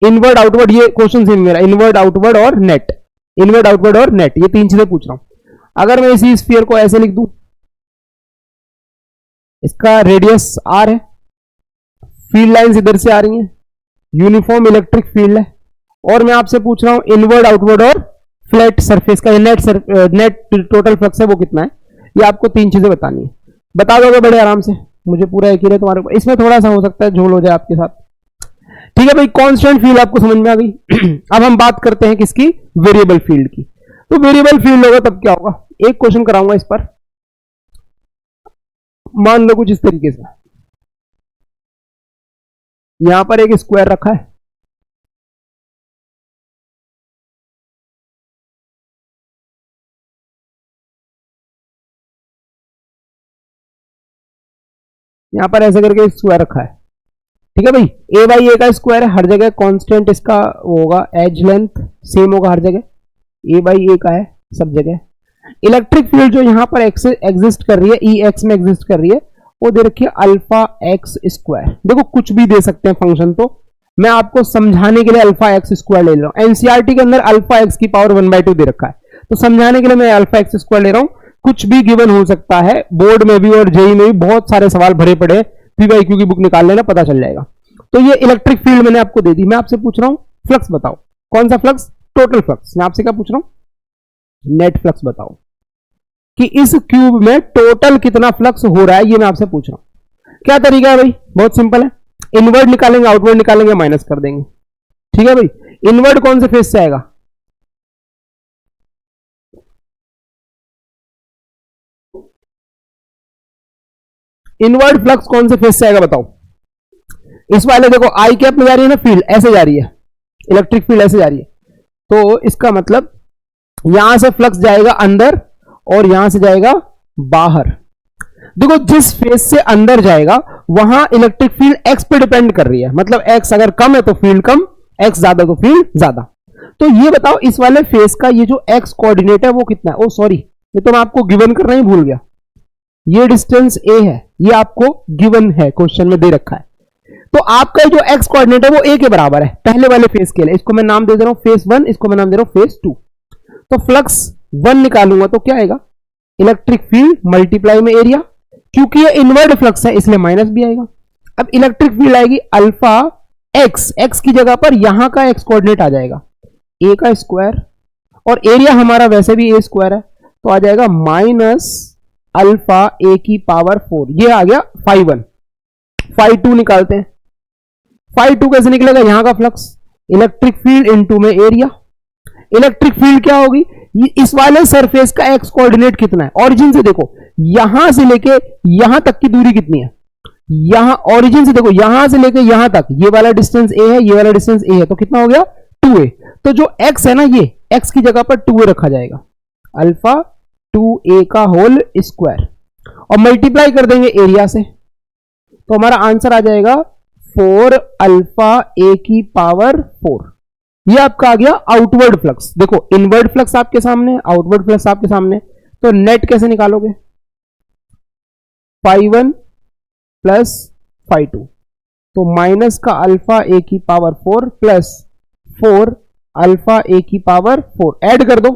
Speaker 1: इनवर्ड आउटवर्ड, ये क्वेश्चन सेम मेरा, इनवर्ड आउटवर्ड और नेट, इनवर्ड आउटवर्ड और नेट, ये तीन चीजें पूछ रहा हूं। अगर मैं इसी स्फीयर को ऐसे लिख दूं, इसका रेडियस आर है, फील्ड लाइंस इधर से आ रही हैं, यूनिफॉर्म इलेक्ट्रिक फील्ड है, और मैं आपसे पूछ रहा हूं इनवर्ड आउटवर्ड और फ्लैट सरफेस का नेट टोटल फ्लक्स है वो कितना है, ये आपको तीन चीजें बतानी है। बता दोगे बड़े आराम से, मुझे पूरा यकीन है तुम्हारे ऊपर। इसमें थोड़ा सा हो सकता है झोल हो जाए आपके साथ, ठीक है भाई। कांस्टेंट फील्ड आपको समझ में आ गई। अब हम बात करते हैं किसकी, वेरिएबल फील्ड की। तो वेरिएबल फील्ड होगा तब क्या होगा, एक क्वेश्चन कराऊंगा इस पर, मान लो कुछ इस तरीके से, यहां पर एक स्क्वायर रखा है, यहां पर ऐसे करके स्क्वायर रखा है, ठीक है भाई। ए बाई ए का स्क्वायर है, हर जगह कांस्टेंट इसका होगा, एज लेंथ सेम होगा हर जगह, ए बाई ए का है सब जगह। इलेक्ट्रिक फील्ड जो यहां पर एग्जिस्ट कर रही है, ई एक्स में एग्जिस्ट कर रही है, वो दे रखी है अल्फा एक्स स्क्वायर। देखो कुछ भी दे सकते हैं फंक्शन, तो मैं आपको समझाने के लिए अल्फा एक्स स्क्वायर ले रहा हूं। एनसीईआरटी के अंदर अल्फा एक्स की पावर 1/2 दे रखा है, तो समझाने के लिए मैं अल्फा एक्स स्क्वायर ले रहा हूं। कुछ भी गिवन हो सकता है, बोर्ड में भी और जेई में भी बहुत सारे सवाल भरे पड़े हैं, पीवाईक्यू की बुक निकाल लेना, पता चल जाएगा। तो ये इलेक्ट्रिक फील्ड मैंने आपको दे दी। मैं आपसे पूछ रहा हूं फ्लक्स बताओ, कौन सा फ्लक्स, टोटल फ्लक्स। मैं आपसे क्या पूछ रहा हूं, नेट फ्लक्स बताओ कि इस क्यूब में टोटल कितना फ्लक्स हो रहा है, ये मैं आपसे पूछ रहा हूं। क्या तरीका है भाई, बहुत सिंपल है, इनवर्ड निकालेंगे, आउटवर्ड निकालेंगे, माइनस कर देंगे, ठीक है भाई। इनवर्ड कौन से फेस से आएगा, इनवर्ड फ्लक्स कौन से फेस से आएगा बताओ। इस वाले देखो आई कैप में जा रही है ना फील्ड, ऐसे जा रही है, इलेक्ट्रिक फील्ड ऐसे जा रही है, तो इसका मतलब यहां से फ्लक्स जाएगा अंदर और यहां से जाएगा बाहर। देखो जिस फेस से अंदर जाएगा वहां इलेक्ट्रिक फील्ड एक्स पे डिपेंड कर रही है, मतलब एक्स अगर कम है तो फील्ड कम, एक्स ज्यादा तो फील्ड ज्यादा। तो ये बताओ इस वाले फेस का ये जो एक्स कोऑर्डिनेट है वो कितना है। ओ सॉरी, ये तो मैं आपको गिवन करना ही भूल गया, ये डिस्टेंस ए है, ये आपको गिवन है, क्वेश्चन में दे रखा है। तो आपका जो एक्स कोऑर्डिनेट है वो ए के बराबर है पहले वाले फेस के लिए, इसको मैं नाम दे रहा हूं फेस 1, इसको मैं नाम दे रहा हूं फेस 2। तो फ्लक्स 1 निकालूंगा तो क्या आएगा, इलेक्ट्रिक फील्ड मल्टीप्लाई में एरिया, क्योंकि ये इनवर्ड फ्लक्स है इसलिए माइनस भी आएगा। अब इलेक्ट्रिक फील्ड आएगी अल्फा एक्स, एक्स की जगह पर यहां का एक्स कोऑर्डिनेट आ जाएगा ए का स्क्वायर, और एरिया हमारा वैसे भी ए स्क्वायर है, तो आ जाएगा माइनस अल्फा ए की पावर 4। ये आ गया फाई 1। फाई 2 निकालते हैं, फाई 2 कैसे निकलेगा, यहां का फ्लक्स, इलेक्ट्रिक फील्ड इनटू में एरिया। इलेक्ट्रिक फील्ड क्या होगी, इस वाले सरफेस का एक्स कोऑर्डिनेट कितना है, ओरिजिन से देखो यहां से लेके यहां तक की दूरी कितनी है, यहां ओरिजिन से देखो यहां से लेके यहां तक, ये वाला डिस्टेंस ए है, ये वाला डिस्टेंस ए है, तो कितना हो गया 2a। तो जो x है ना, ये x की जगह पर 2a रखा जाएगा, अल्फा 2a का होल स्क्वायर, और मल्टीप्लाई कर देंगे एरिया से, तो हमारा आंसर आ जाएगा 4 अल्फा a की पावर 4। ये आपका आ गया आउटवर्ड फ्लक्स। देखो इनवर्ड फ्लक्स आपके सामने, आउटवर्ड फ्लक्स आपके सामने, तो नेट कैसे निकालोगे, फाई 1 प्लस फाई 2, तो माइनस का अल्फा a की पावर 4 प्लस 4 अल्फा a की पावर 4 ऐड कर दो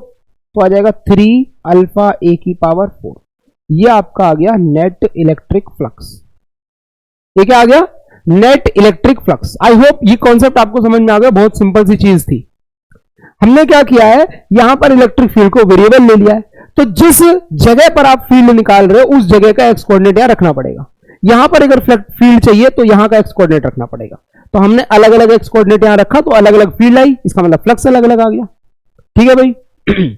Speaker 1: तो आ जाएगा 3 अल्फा a की पावर 4। ये आपका आ गया नेट इलेक्ट्रिक फ्लक्स। ये क्या आ गया, net electric flux. I hope ये कॉन्सेप्ट आपको समझ में आ गया, बहुत सिंपल सी चीज थी। हमने क्या किया है, यहां पर इलेक्ट्रिक फील्ड को वेरिएबल ले लिया है, तो जिस जगह पर आप फील्ड निकाल रहे हो उस जगह का एक्स कोऑर्डिनेट यहां रखना पड़ेगा। यहां पर अगर फील्ड चाहिए तो यहां का एक्स कोऑर्डिनेट रखना पड़ेगा, तो हमने अलग अलग एक्स कोऑर्डिनेट यहां रखा तो अलग अलग फील्ड आई, इसका मतलब फ्लक्स अलग अलग आ गया। ठीक है भाई।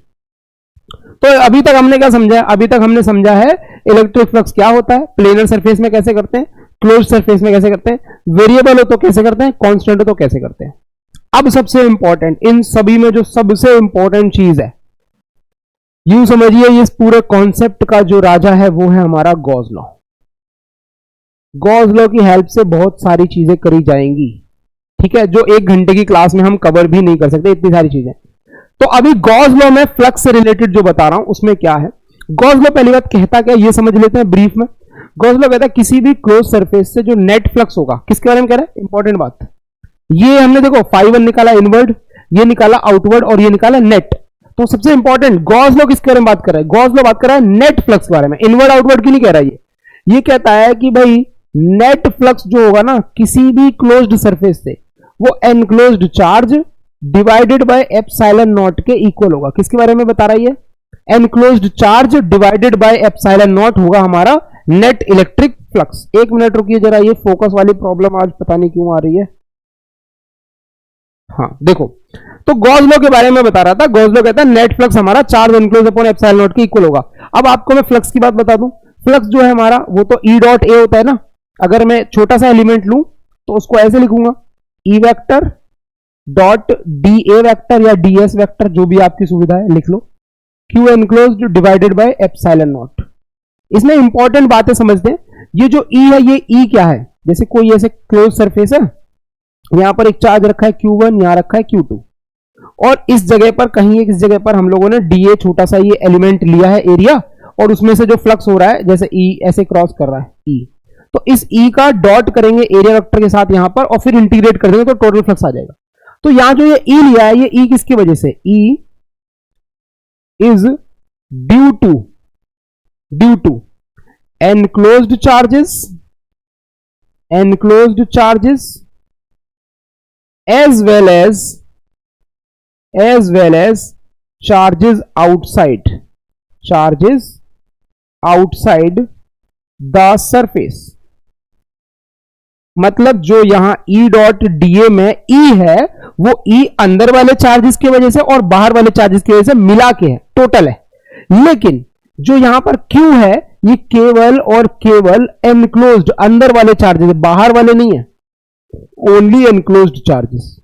Speaker 1: तो अभी तक हमने क्या समझा है, अभी तक हमने समझा है इलेक्ट्रिक फ्लक्स क्या होता है, प्लेनर सरफेस में कैसे करते हैं, क्लोज सरफेस में कैसे करते हैं, वेरिएबल हो तो कैसे करते हैं, कांस्टेंट हो तो कैसे करते हैं। अब सबसे इंपॉर्टेंट, इन सभी में जो सबसे इंपॉर्टेंट चीज है, यूं समझिए इस पूरे कॉन्सेप्ट का जो राजा है वो है हमारा गॉस लॉ। गॉस लॉ की हेल्प से बहुत सारी चीजें करी जाएंगी, ठीक है, जो 1 घंटे की क्लास में हम कवर भी नहीं कर सकते, इतनी सारी चीजें। तो अभी गॉस लॉ में फ्लक्स से रिलेटेड जो बता रहा हूं उसमें क्या है, गॉस लॉ पहली बात कहता क्या ये समझ लेते हैं ब्रीफ में। गॉस लॉ कहता है किसी भी क्लोज सरफेस से जो नेट फ्लक्स होगा, किसके बारे में कह रहा है, इंपॉर्टेंट बात, ये हमने देखो phi1 निकाला इनवर्ड, ये निकाला आउटवर्ड और ये निकाला नेट। तो सबसे इंपॉर्टेंट गॉस लॉ किसके बारे में बात कर रहा है? गॉस लॉ बात कर रहा है नेट फ्लक्स के बारे में। इनवर्ड आउटवर्ड की नहीं कह रहा है ये कहता है कि भाई नेट फ्लक्स जो होगा ना किसी भी क्लोज्ड सरफेस से, वो enclosed charge divided by epsilon not के इक्वल होगा। किसके बारे में बता रहा है ये? Enclosed charge divided by epsilon not होगा हमारा नेट इलेक्ट्रिक फ्लक्स। एक मिनट रुकिए जरा, ये फोकस वाली प्रॉब्लम आज पता नहीं क्यों आ रही है। हाँ देखो, तो गॉस लॉ के बारे में बता रहा था। गॉस लॉ कहता है नेट फ्लक्स हमारा charge enclose upon epsilon not के इक्वल होगा। अब आपको मैं फ्लक्स की बात बता दूं, फ्लक्स जो है हमारा वो तो ई डॉट ए होता है ना। अगर मैं छोटा सा एलिमेंट लूं तो उसको ऐसे लिखूंगा, E vector dot D A vector या डी एस वेक्टर, जो भी आपकी सुविधा है लिख लो, Q enclosed divided by epsilon naught. इसमें इंपॉर्टेंट बातें समझते हैं। ये जो ई है, ये ई क्या है? जैसे कोई ऐसे क्लोज सरफेस है, यहां पर एक चार्ज रखा है Q1, यहां रखा है Q2, और इस जगह पर कहीं एक इस जगह पर हम लोगों ने DA छोटा सा ये एलिमेंट लिया है एरिया, और उसमें से जो फ्लक्स हो रहा है जैसे E ऐसे क्रॉस कर रहा है E, तो इस E का डॉट करेंगे एरिया वेक्टर के साथ यहां पर और फिर इंटीग्रेट कर देंगे तो टोटल फ्लक्स आ जाएगा। तो यहां जो ये E लिया है, ये E किसकी वजह से? E is due to enclosed charges as well as charges outside the surface। मतलब जो यहां E डॉट DA में E है, वो E अंदर वाले चार्जेस की वजह से और बाहर वाले चार्जेस की वजह से मिला के है, टोटल है। लेकिन जो यहां पर Q है, ये केवल और केवल एनक्लोज्ड अंदर वाले चार्जेस, बाहर वाले नहीं है, ओनली एनक्लोज्ड चार्जेस।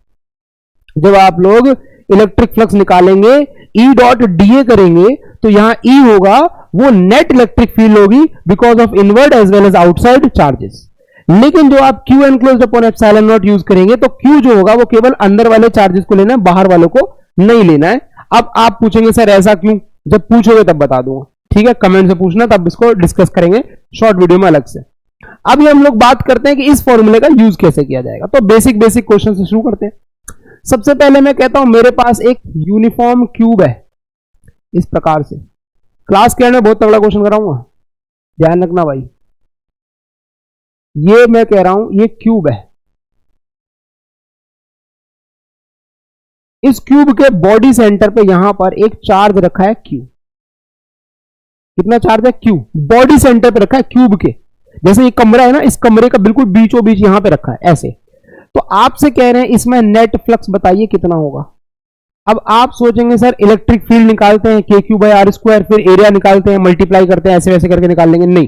Speaker 1: जब आप लोग इलेक्ट्रिक फ्लक्स निकालेंगे, E डॉट DA करेंगे, तो यहां E होगा वो नेट इलेक्ट्रिक फील्ड होगी because of inward as well as outside charges. लेकिन जो आप Q enclosed upon epsilon not use करेंगे, तो Q जो होगा वो केवल अंदर वाले चार्जेस को लेना है, बाहर वालों को नहीं लेना है। अब आप पूछेंगे सर ऐसा क्यों? जब पूछोगे तब बता दूंगा, ठीक है? कमेंट से पूछना, तब इसको डिस्कस करेंगे शॉर्ट वीडियो में अलग से। अभी हम लोग बात करते हैं कि इस फॉर्मूले का यूज कैसे किया जाएगा। तो बेसिक क्वेश्चन से शुरू करते हैं। सबसे पहले मैं कहता हूं मेरे पास एक यूनिफॉर्म क्यूब है इस प्रकार से। क्लास के अंदर बहुत तगड़ा क्वेश्चन कराऊंगा, ध्यान रखना भाई। ये मैं कह रहा हूं ये क्यूब है। इस क्यूब के बॉडी सेंटर पे यहां पर एक चार्ज रखा है Q। कितना चार्ज है? Q बॉडी सेंटर पे रखा है क्यूब के। जैसे ये कमरा है ना, इस कमरे का बिल्कुल बीचों बीच यहां पे रखा है ऐसे। तो आपसे कह रहे हैं इसमें नेट फ्लक्स बताइए कितना होगा। अब आप सोचेंगे सर इलेक्ट्रिक फील्ड निकालते हैं KQ/R², फिर एरिया निकालते हैं, मल्टीप्लाई करते हैं, ऐसे वैसे करके निकाल लेंगे। नहीं,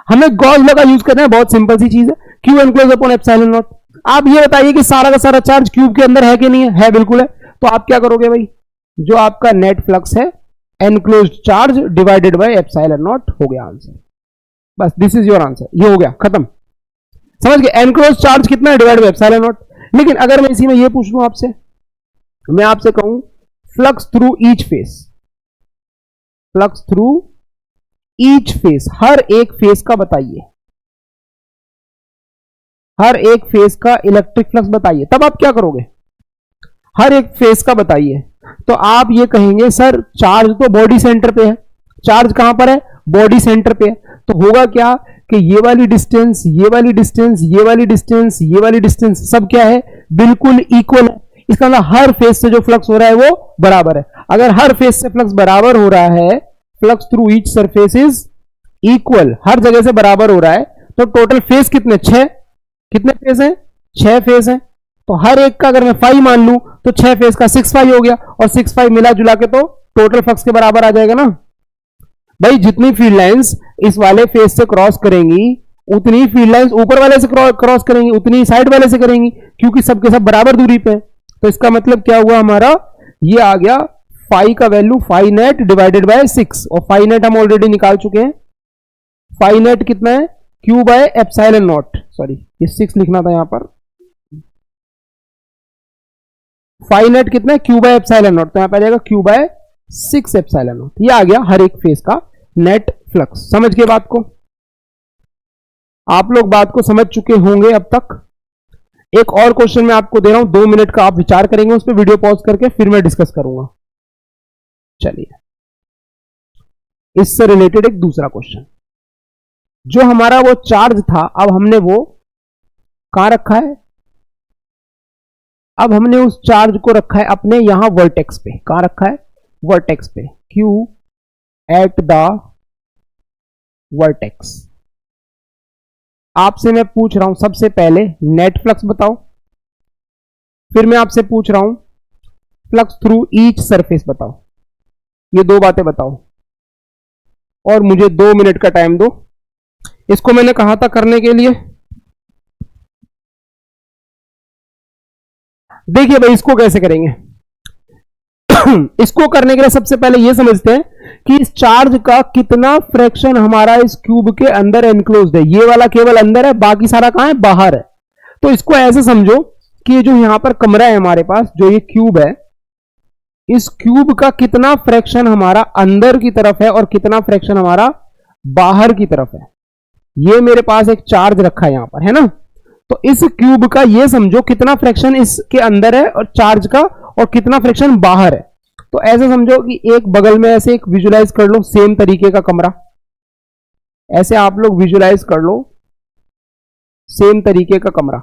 Speaker 1: हमें गॉस लॉ का यूज करना है। बहुत सिंपल सी चीज है, Q enclose upon epsilon not. आप ये बताइए कि सारा का सारा चार्ज क्यूब के अंदर है कि नहीं है? है, बिल्कुल है। तो आप क्या करोगे भाई, जो आपका नेट फ्लक्स है enclosed charge divided by epsilon not, हो गया आंसर। बस दिस इज योर आंसर, ये हो गया, खत्म। समझ गए? एनक्लोज्ड चार्ज कितना है? Divided by epsilon not. लेकिन अगर मैं इसी में ये पूछ लूं आपसे, मैं आपसे कहूं फ्लक्स थ्रू ईच फेस, हर एक फेस का बताइए, हर एक फेस का इलेक्ट्रिक फ्लक्स बताइए, तब आप क्या करोगे? हर एक फेस का बताइए। तो आप ये कहेंगे सर चार्ज तो बॉडी सेंटर पे है। चार्ज कहां पर है? बॉडी सेंटर पे है। तो होगा क्या कि ये वाली डिस्टेंस, ये वाली डिस्टेंस, ये वाली डिस्टेंस, ये वाली डिस्टेंस सब क्या है? बिल्कुल इक्वल है। इसका मतलब हर फेस से जो फ्लक्स हो रहा है वो बराबर है। अगर हर फेस से फ्लक्स बराबर हो रहा है, flux through each surface is equal, हर जगह से बराबर हो रहा है, तो टोटल फेस कितने? 6। कितने फेस हैं? 6 फेस हैं। तो हर एक का अगर मैं 5 मान लूं तो 6 फेस का 6 हो गया, और 6 मिला जुला के तो टोटल फ्लक्स के बराबर आ जाएगा ना भाई। जितनी फील्ड लाइंस इस वाले फेस से क्रॉस करेंगी, उतनी फील्ड लाइंस ऊपर वाले से क्रॉस करेंगी, उतनी साइड वाले से करेंगी, क्योंकि सबके सब बराबर दूरी पे है। तो इसका मतलब क्या हुआ हमारा? ये आ गया फाई का value, phi net divided by 6, और फाई नेट हम ऑलरेडी निकाल चुके हैं। फाई नेट कितना है? Q bye epsilon not, sorry ये 6 लिखना था यहां पर। फाई नेट कितना है? Q बाय एप्सिलॉन नॉट, तो यहां पर आ जाएगा Q बाय 6 एप्सिलॉन नॉट। ये आ गया हर एक फेस का नेट फ्लक्स। समझ गए बात को? आप लोग बात को समझ चुके होंगे अब तक। एक और क्वेश्चन मैं आपको दे रहा हूं, 2 मिनट का आप विचार करेंगे उस पर, वीडियो पॉज करके फिर मैं डिस्कस करूंगा। चलिए, इससे रिलेटेड एक दूसरा क्वेश्चन, जो हमारा वो चार्ज था, अब हमने वो कहां रखा है? अब हमने उस चार्ज को रखा है अपने यहां वर्टेक्स पे। कहां रखा है? वर्टेक्स पे। Q at the vertex. आपसे मैं पूछ रहा हूं सबसे पहले नेट फ्लक्स बताओ, फिर मैं आपसे पूछ रहा हूं फ्लक्स थ्रू ईच सरफेस बताओ। ये दो बातें बताओ और मुझे 2 मिनट का टाइम दो। इसको मैंने कहा था करने के लिए, देखिए भाई इसको कैसे करेंगे। इसको करने के लिए सबसे पहले यह समझते हैं कि इस चार्ज का कितना फ्रैक्शन हमारा इस क्यूब के अंदर एनक्लोज्ड है। ये वाला केवल अंदर है, बाकी सारा कहां है? बाहर है। तो इसको ऐसे समझो कि जो यहां पर कमरा है हमारे पास, जो ये क्यूब है, इस क्यूब का कितना फ्रैक्शन हमारा अंदर की तरफ है और कितना फ्रैक्शन हमारा बाहर की तरफ है। ये मेरे पास एक चार्ज रखा है यहां पर, है ना? तो इस क्यूब का ये समझो कितना फ्रैक्शन इसके अंदर है और चार्ज का, और कितना फ्रैक्शन बाहर है। तो ऐसे समझो कि एक बगल में ऐसे एक विजुलाइज कर लो सेम तरीके का कमरा, ऐसे आप लोग विजुलाइज कर लो सेम तरीके का कमरा।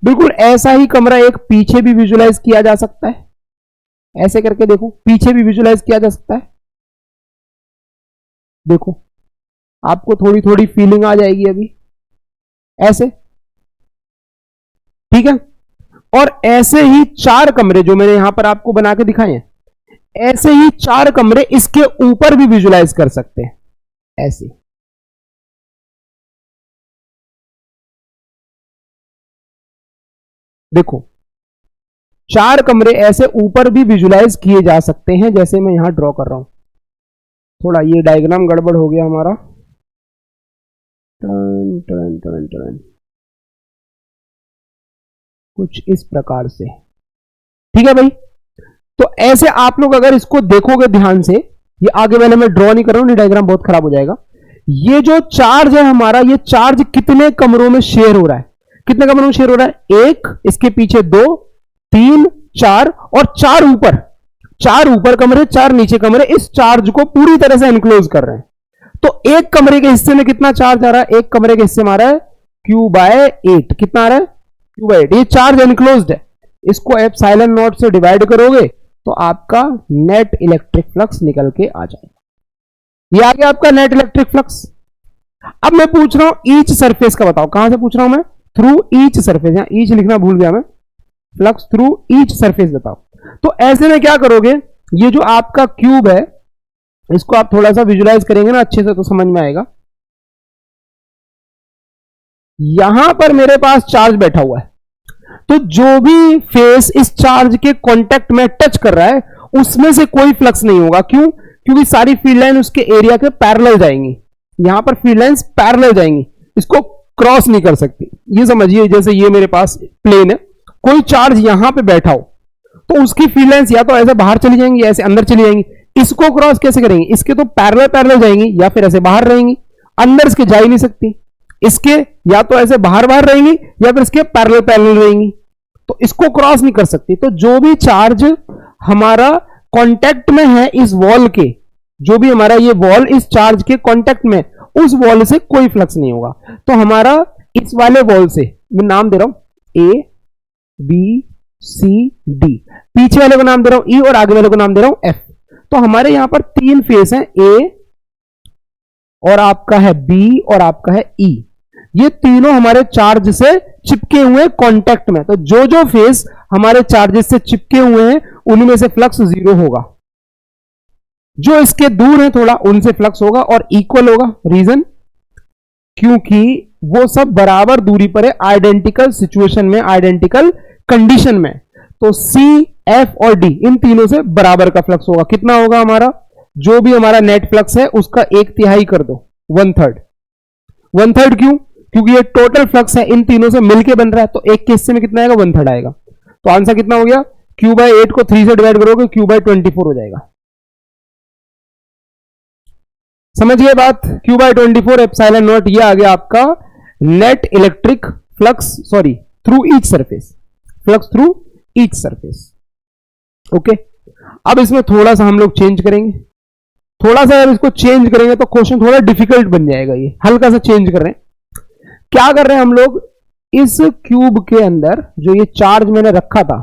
Speaker 1: बिल्कुल ऐसा ही कमरा एक पीछे भी विजुलाइज किया जा सकता है। ऐसे करके देखो, पीछे भी विजुलाइज किया जा सकता है। देखो आपको थोड़ी थोड़ी फीलिंग आ जाएगी अभी, ऐसे, ठीक है? और ऐसे ही 4 कमरे जो मैंने यहां पर आपको बना के दिखाए हैं, ऐसे ही 4 कमरे इसके ऊपर भी विजुलाइज कर सकते हैं, ऐसे। देखो 4 कमरे ऐसे ऊपर भी विजुलाइज किए जा सकते हैं, जैसे मैं यहां ड्रॉ कर रहा हूं। थोड़ा ये डायग्राम गड़बड़ हो गया हमारा। टन टन टन टन, कुछ इस प्रकार से, ठीक है भाई? तो ऐसे आप लोग अगर इसको देखोगे ध्यान से, ये आगे वाले मैं ड्रॉ नहीं कर रहा हूं, डायग्राम बहुत खराब हो जाएगा। ये जो चार्ज है हमारा, ये चार्ज कितने कमरों में शेयर हो रहा है? कितने कमरों में शेयर हो रहा है? 1, इसके पीछे 2, 3, 4 और 4 ऊपर। 4 ऊपर कमरे, 4 नीचे कमरे इस चार्ज को पूरी तरह से एनक्लोज कर रहे हैं। तो एक कमरे के हिस्से में कितना चार्ज आ रहा है? एक कमरे के हिस्से में आ रहा है Q/8। कितना आ रहा है? Q/8। ये चार्ज एनक्लोज्ड है। इसको एप्सिलॉन नॉट से डिवाइड करोगे तो आपका नेट इलेक्ट्रिक फ्लक्स निकल के आ जाएगा। ये आ गया आपका नेट इलेक्ट्रिक फ्लक्स। अब मैं पूछ रहा हूं ईच सरफेस का बताओ। कहां से पूछ रहा हूं मैं? Through each surface. यहां ईच लिखना भूल गया मैं। फ्लक्स थ्रू ईच सरफेस बताओ। तो ऐसे में क्या करोगे, ये जो आपका क्यूब है इसको आप थोड़ा सा विजुलाइज करेंगे ना अच्छे से तो समझ में आएगा। यहां पर मेरे पास चार्ज बैठा हुआ है, तो जो भी फेस इस चार्ज के कांटेक्ट में टच कर रहा है उसमें से कोई फ्लक्स नहीं होगा। क्यों? क्योंकि सारी फील्ड लाइन उसके एरिया के पैरेलल जाएंगी। यहां पर फील्ड लाइंस पैरेलल जाएंगी, इसको क्रॉस नहीं कर सकती। ये समझिए जैसे ये मेरे पास प्लेन है, कोई चार्ज यहां पे बैठा हो तो उसकी फील्ड लाइंस या तो ऐसे बाहर चली जाएंगी, ऐसे अंदर चली जाएंगी। इसको क्रॉस कैसे करेंगे? इसके तो पैरेलल पैरेलल जाएंगी या फिर ऐसे बाहर रहेंगी, अंदर इसके जा ही नहीं सकती। इसके या तो ऐसे बाहर बाहर रहेंगी या फिर इसके पैरेलल पैरेलल रहेंगी, तो इसको क्रॉस नहीं कर सकती। तो जो भी चार्ज हमारा कांटेक्ट में है इस वॉल के, जो भी हमारा ये वॉल इस चार्ज के कांटेक्ट में, उस वॉल से कोई फ्लक्स नहीं होगा। तो हमारा इस वाले वॉल से, मैं नाम दे रहा हूं ए बी सी डी, पीछे वाले को नाम दे रहा हूं ई और आगे वाले को नाम दे रहा हूं एफ। तो हमारे यहां पर 3 फेस हैं, ए और आपका है बी और आपका है ई। ये तीनों हमारे चार्ज से चिपके हुए कांटेक्ट में। तो जो जो फेस हमारे चार्जेस से चिपके हुए हैं उनमें से फ्लक्स 0 होगा, जो इसके दूर है थोड़ा उनसे फ्लक्स होगा और इक्वल होगा। रीजन? क्योंकि वो सब बराबर दूरी पर है, आइडेंटिकल सिचुएशन में, आइडेंटिकल कंडीशन में। तो सी, एफ और डी इन तीनों से बराबर का फ्लक्स होगा। कितना होगा हमारा? जो भी हमारा नेट फ्लक्स है उसका 1/3 कर दो, 1/3। 1/3 क्यों? क्योंकि ये टोटल फ्लक्स है, इन तीनों से मिलके बन रहा है, तो एक के हिस्से में कितना आएगा? 1/3 आएगा। तो आंसर कितना हो गया? Q/8 को 3 से डिवाइड करोगे Q/24 हो जाएगा। समझिए बात, Q/24 एप्सिलॉन नॉट। ये आ गया आपका net electric flux, sorry through each surface, flux through each surface. Okay, अब इसमें थोड़ा सा हम लोग चेंज करेंगे, थोड़ा सा अगर इसको चेंज करेंगे तो क्वेश्चन थोड़ा डिफिकल्ट बन जाएगा। ये हल्का सा चेंज कर रहे हैं। क्या कर रहे हैं हम लोग, इस क्यूब के अंदर जो ये चार्ज मैंने रखा था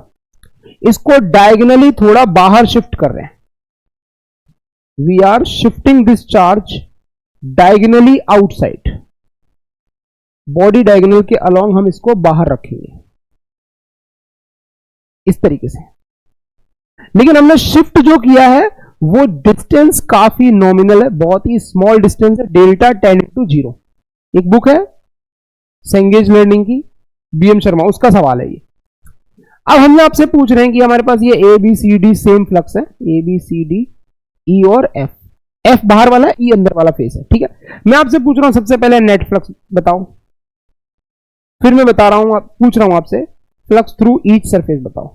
Speaker 1: इसको डायगोनली थोड़ा बाहर शिफ्ट कर रहे हैं। We are shifting this charge diagonally outside, body diagonal के अलोंग हम इसको बाहर रखेंगे इस तरीके से। लेकिन हमने शिफ्ट जो किया है वो डिस्टेंस काफी नॉमिनल है, बहुत ही स्मॉल डिस्टेंस है, डेल्टा 10:0। एक बुक है सेंगेज लर्निंग की, बीएम शर्मा, उसका सवाल है ये। अब हम आपसे पूछ रहे हैं कि हमारे पास ये A B C D same flux है, A B C D E और एफ, एफ बाहर वाला है, ई अंदर वाला फेस है, ठीक है। मैं आपसे पूछ रहा हूं सबसे पहले नेट फ्लक्स बताओ, फिर मैं बता रहा हूं, पूछ रहा हूं आपसे फ्लक्स थ्रू ईच सरफेस बताओ,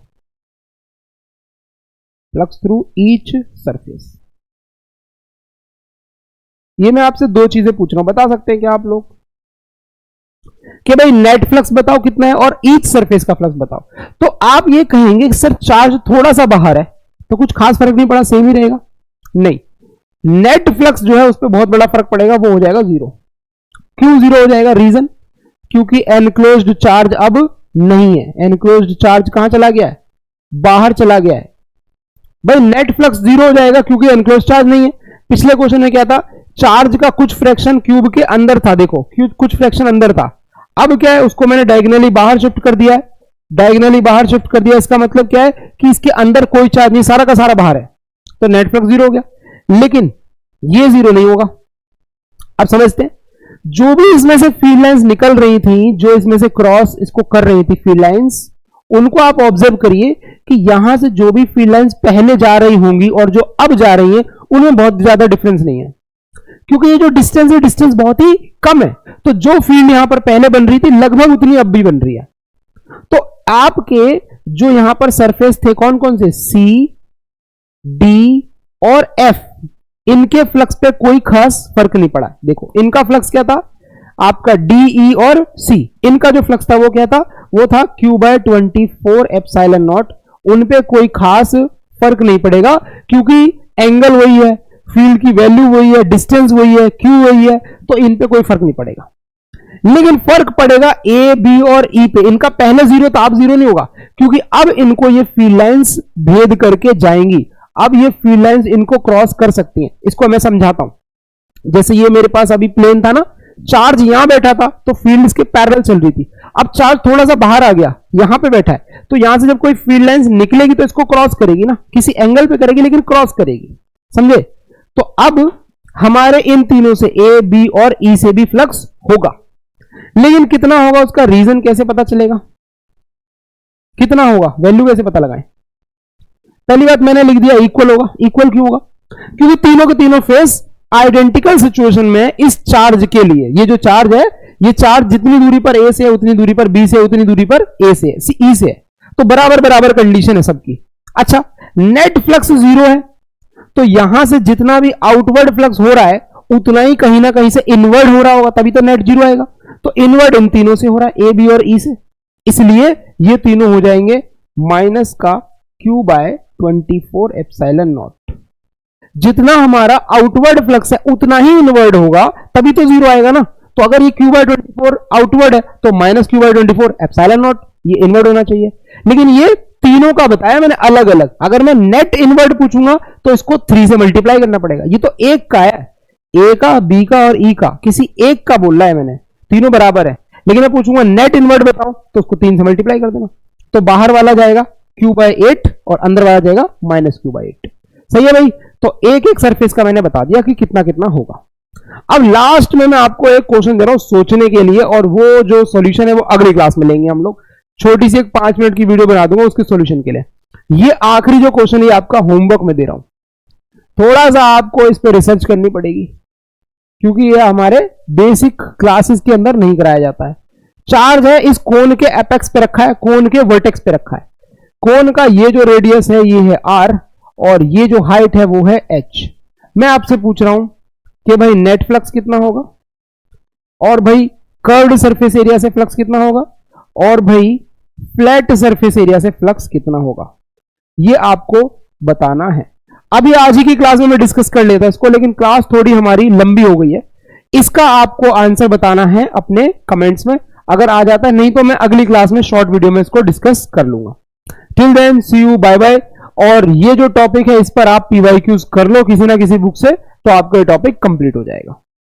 Speaker 1: फ्लक्स थ्रू ईच सरफेस। ये मैं आपसे दो चीजें पूछ रहा हूं, बता सकते हैं क्या आप लोग कि भाई नेट फ्लक्स बताओ कितना है और ईच सरफेस का फ्लक्स बताओ। तो आप ये कहेंगे कि सर चार्ज थोड़ा सा बाहर है तो कुछ खास फर्क नहीं पड़ा, सेम ही रहेगा। नहीं, नेट फ्लक्स जो है उस पर बहुत बड़ा फर्क पड़ेगा, वो हो जाएगा 0। क्यों 0 हो जाएगा, रीजन क्योंकि एनक्लोज्ड चार्ज अब नहीं है। एनक्लोज्ड चार्ज कहां चला गया है, बाहर चला गया है। भाई नेट फ्लक्स 0 हो जाएगा क्योंकि एनक्लोज्ड चार्ज नहीं है। पिछले क्वेश्चन में क्या था, चार्ज का कुछ फ्रैक्शन क्यूब के अंदर था, देखो कुछ फ्रैक्शन अंदर था, अब क्या है उसको मैंने डायगोनली बाहर शिफ्ट कर दिया है। डायगोनली बाहर शिफ्ट कर दिया, इसका मतलब क्या है कि इसके अंदर कोई चार्ज नहीं, सारा का सारा बाहर है, तो नेट फ्लक्स 0 हो गया। लेकिन ये 0 नहीं होगा। अब समझते हैं, जो भी इसमें से फील्ड लाइंस निकल रही थी, जो इसमें से क्रॉस इसको कर रही थी फील्ड लाइंस, उनको आप ऑब्जर्व करिए कि यहां से जो भी फील्ड लाइंस पहले जा रही होंगी और जो अब जा रही हैं उनमें बहुत ज्यादा डिफरेंस नहीं है, क्योंकि ये जो डिस्टेंस है डिस्टेंस बहुत ही कम है। तो जो फील्ड यहां पर पहले बन रही थी लगभग उतनी अब भी बन रही है। तो आपके जो यहां पर सरफेस थे कौन कौन से, सी डी और एफ, इनके फ्लक्स पे कोई खास फर्क नहीं पड़ा। देखो इनका फ्लक्स क्या था, आपका डी ई और सी, इनका जो फ्लक्स था वो क्या था, वो था Q/24 एप्सिलॉन नॉट। उन पे कोई खास फर्क नहीं पड़ेगा क्योंकि एंगल वही है, फील्ड की वैल्यू वही है, डिस्टेंस वही है, Q वही है, तो इन पे कोई फर्क नहीं पड़ेगा। लेकिन फर्क पड़ेगा ए बी और ई पे। इनका पहले 0 था, अब 0 नहीं होगा क्योंकि अब इनको ये फील्ड लाइंस भेद करके जाएंगी। अब ये फील्ड लाइंस इनको क्रॉस कर सकती हैं। इसको मैं समझाता हूं। जैसे ये मेरे पास अभी प्लेन था ना, चार्ज यहां बैठा था तो फील्ड इसके पैरेलल चल रही थी। अब चार्ज थोड़ा सा बाहर आ गया, यहां पे बैठा है, तो यहां से जब कोई फील्ड लाइंस निकलेगी तो इसको क्रॉस करेगी ना, किसी एंगल पे करेगी लेकिन क्रॉस करेगी, समझे। तो अब हमारे इन तीनों से ए बी और ई से भी फ्लक्स होगा, लेकिन कितना होगा उसका रीजन कैसे पता चलेगा, कितना होगा वैल्यू कैसे पता लगाएं। पहली बात मैंने लिख दिया इक्वल होगा। इक्वल क्यों होगा, क्योंकि तीनों के तीनों फेस आइडेंटिकल सिचुएशन में इस चार्ज के लिए, ये जो चार्ज है, ये चार्ज जितनी दूरी पर ए से है उतनी दूरी पर बी से, उतनी दूरी पर ए से, ई से है, तो बराबर बराबर कंडीशन है सबकी। अच्छा, नेट फ्लक्स 0 है तो यहां से जितना भी आउटवर्ड फ्लक्स हो रहा है उतना ही कहीं ना कहीं से इनवर्ड हो रहा होगा, तभी तो नेट 0 आएगा। तो इनवर्ड इन तीनों से हो रहा है, ए बी और ई से, इसलिए ये तीनों हो जाएंगे माइनस का Q/24 एप्सिलॉन नॉट। जितना हमारा आउटवर्ड फ्लक्स है उतना ही इनवर्ड होगा, तभी तो 0 आएगा ना। तो अगर ये Q/24 आउटवर्ड है तो माइनस Q/24 एप्सिलॉन नॉट, ये इनवर्ड होना चाहिए। लेकिन ये तीनों का बताया मैंने अलग अलग। अगर मैं नेट इनवर्ड पूछूंगा तो इसको 3 से मल्टीप्लाई करना पड़ेगा। ये तो एक का है, ए का, बी का और ई का, किसी एक का बोल रहा है मैंने, तीनों बराबर है। लेकिन मैं पूछूंगा नेट इनवर्ड बताओ तो उसको 3 से मल्टीप्लाई कर देना, तो बाहर वाला जाएगा Q/8 और अंदर वाला जाएगा माइनस Q/8। सही है भाई। तो एक एक सरफेस का मैंने बता दिया कि कितना कितना होगा। अब लास्ट में मैं आपको एक क्वेश्चन दे रहा हूं सोचने के लिए, और वो जो सॉल्यूशन है वो अगली क्लास में लेंगे हम लोग। छोटी सी एक 5 मिनट की वीडियो बना दूंगा उसके सॉल्यूशन के लिए। ये आखिरी जो क्वेश्चन है आपका होमवर्क में दे रहा हूं, थोड़ा सा आपको इस पर रिसर्च करनी पड़ेगी क्योंकि ये हमारे बेसिक क्लासेस के अंदर नहीं कराया जाता है। चार्ज है इस कोन के एपेक्स पे रखा है, कोन के वर्टेक्स पे रखा है। कोन का ये जो रेडियस है ये है r और ये जो हाइट है वो है h। मैं आपसे पूछ रहा हूं कि भाई नेट फ्लक्स कितना होगा, और भाई कर्व्ड सरफेस एरिया से फ्लक्स कितना होगा, और भाई फ्लैट सरफेस एरिया से फ्लक्स कितना होगा, ये आपको बताना है। अभी आज ही की क्लास में मैं डिस्कस कर लेता इसको, लेकिन क्लास थोड़ी हमारी लंबी हो गई है। इसका आपको आंसर बताना है अपने कमेंट्स में, अगर आ जाता है, नहीं तो मैं अगली क्लास में शॉर्ट वीडियो में इसको डिस्कस कर लूंगा। Till then see you, bye bye. और ये जो टॉपिक है इस पर आप पीवाईक्यूज कर लो किसी ना किसी बुक से, तो आपका ये टॉपिक कंप्लीट हो जाएगा।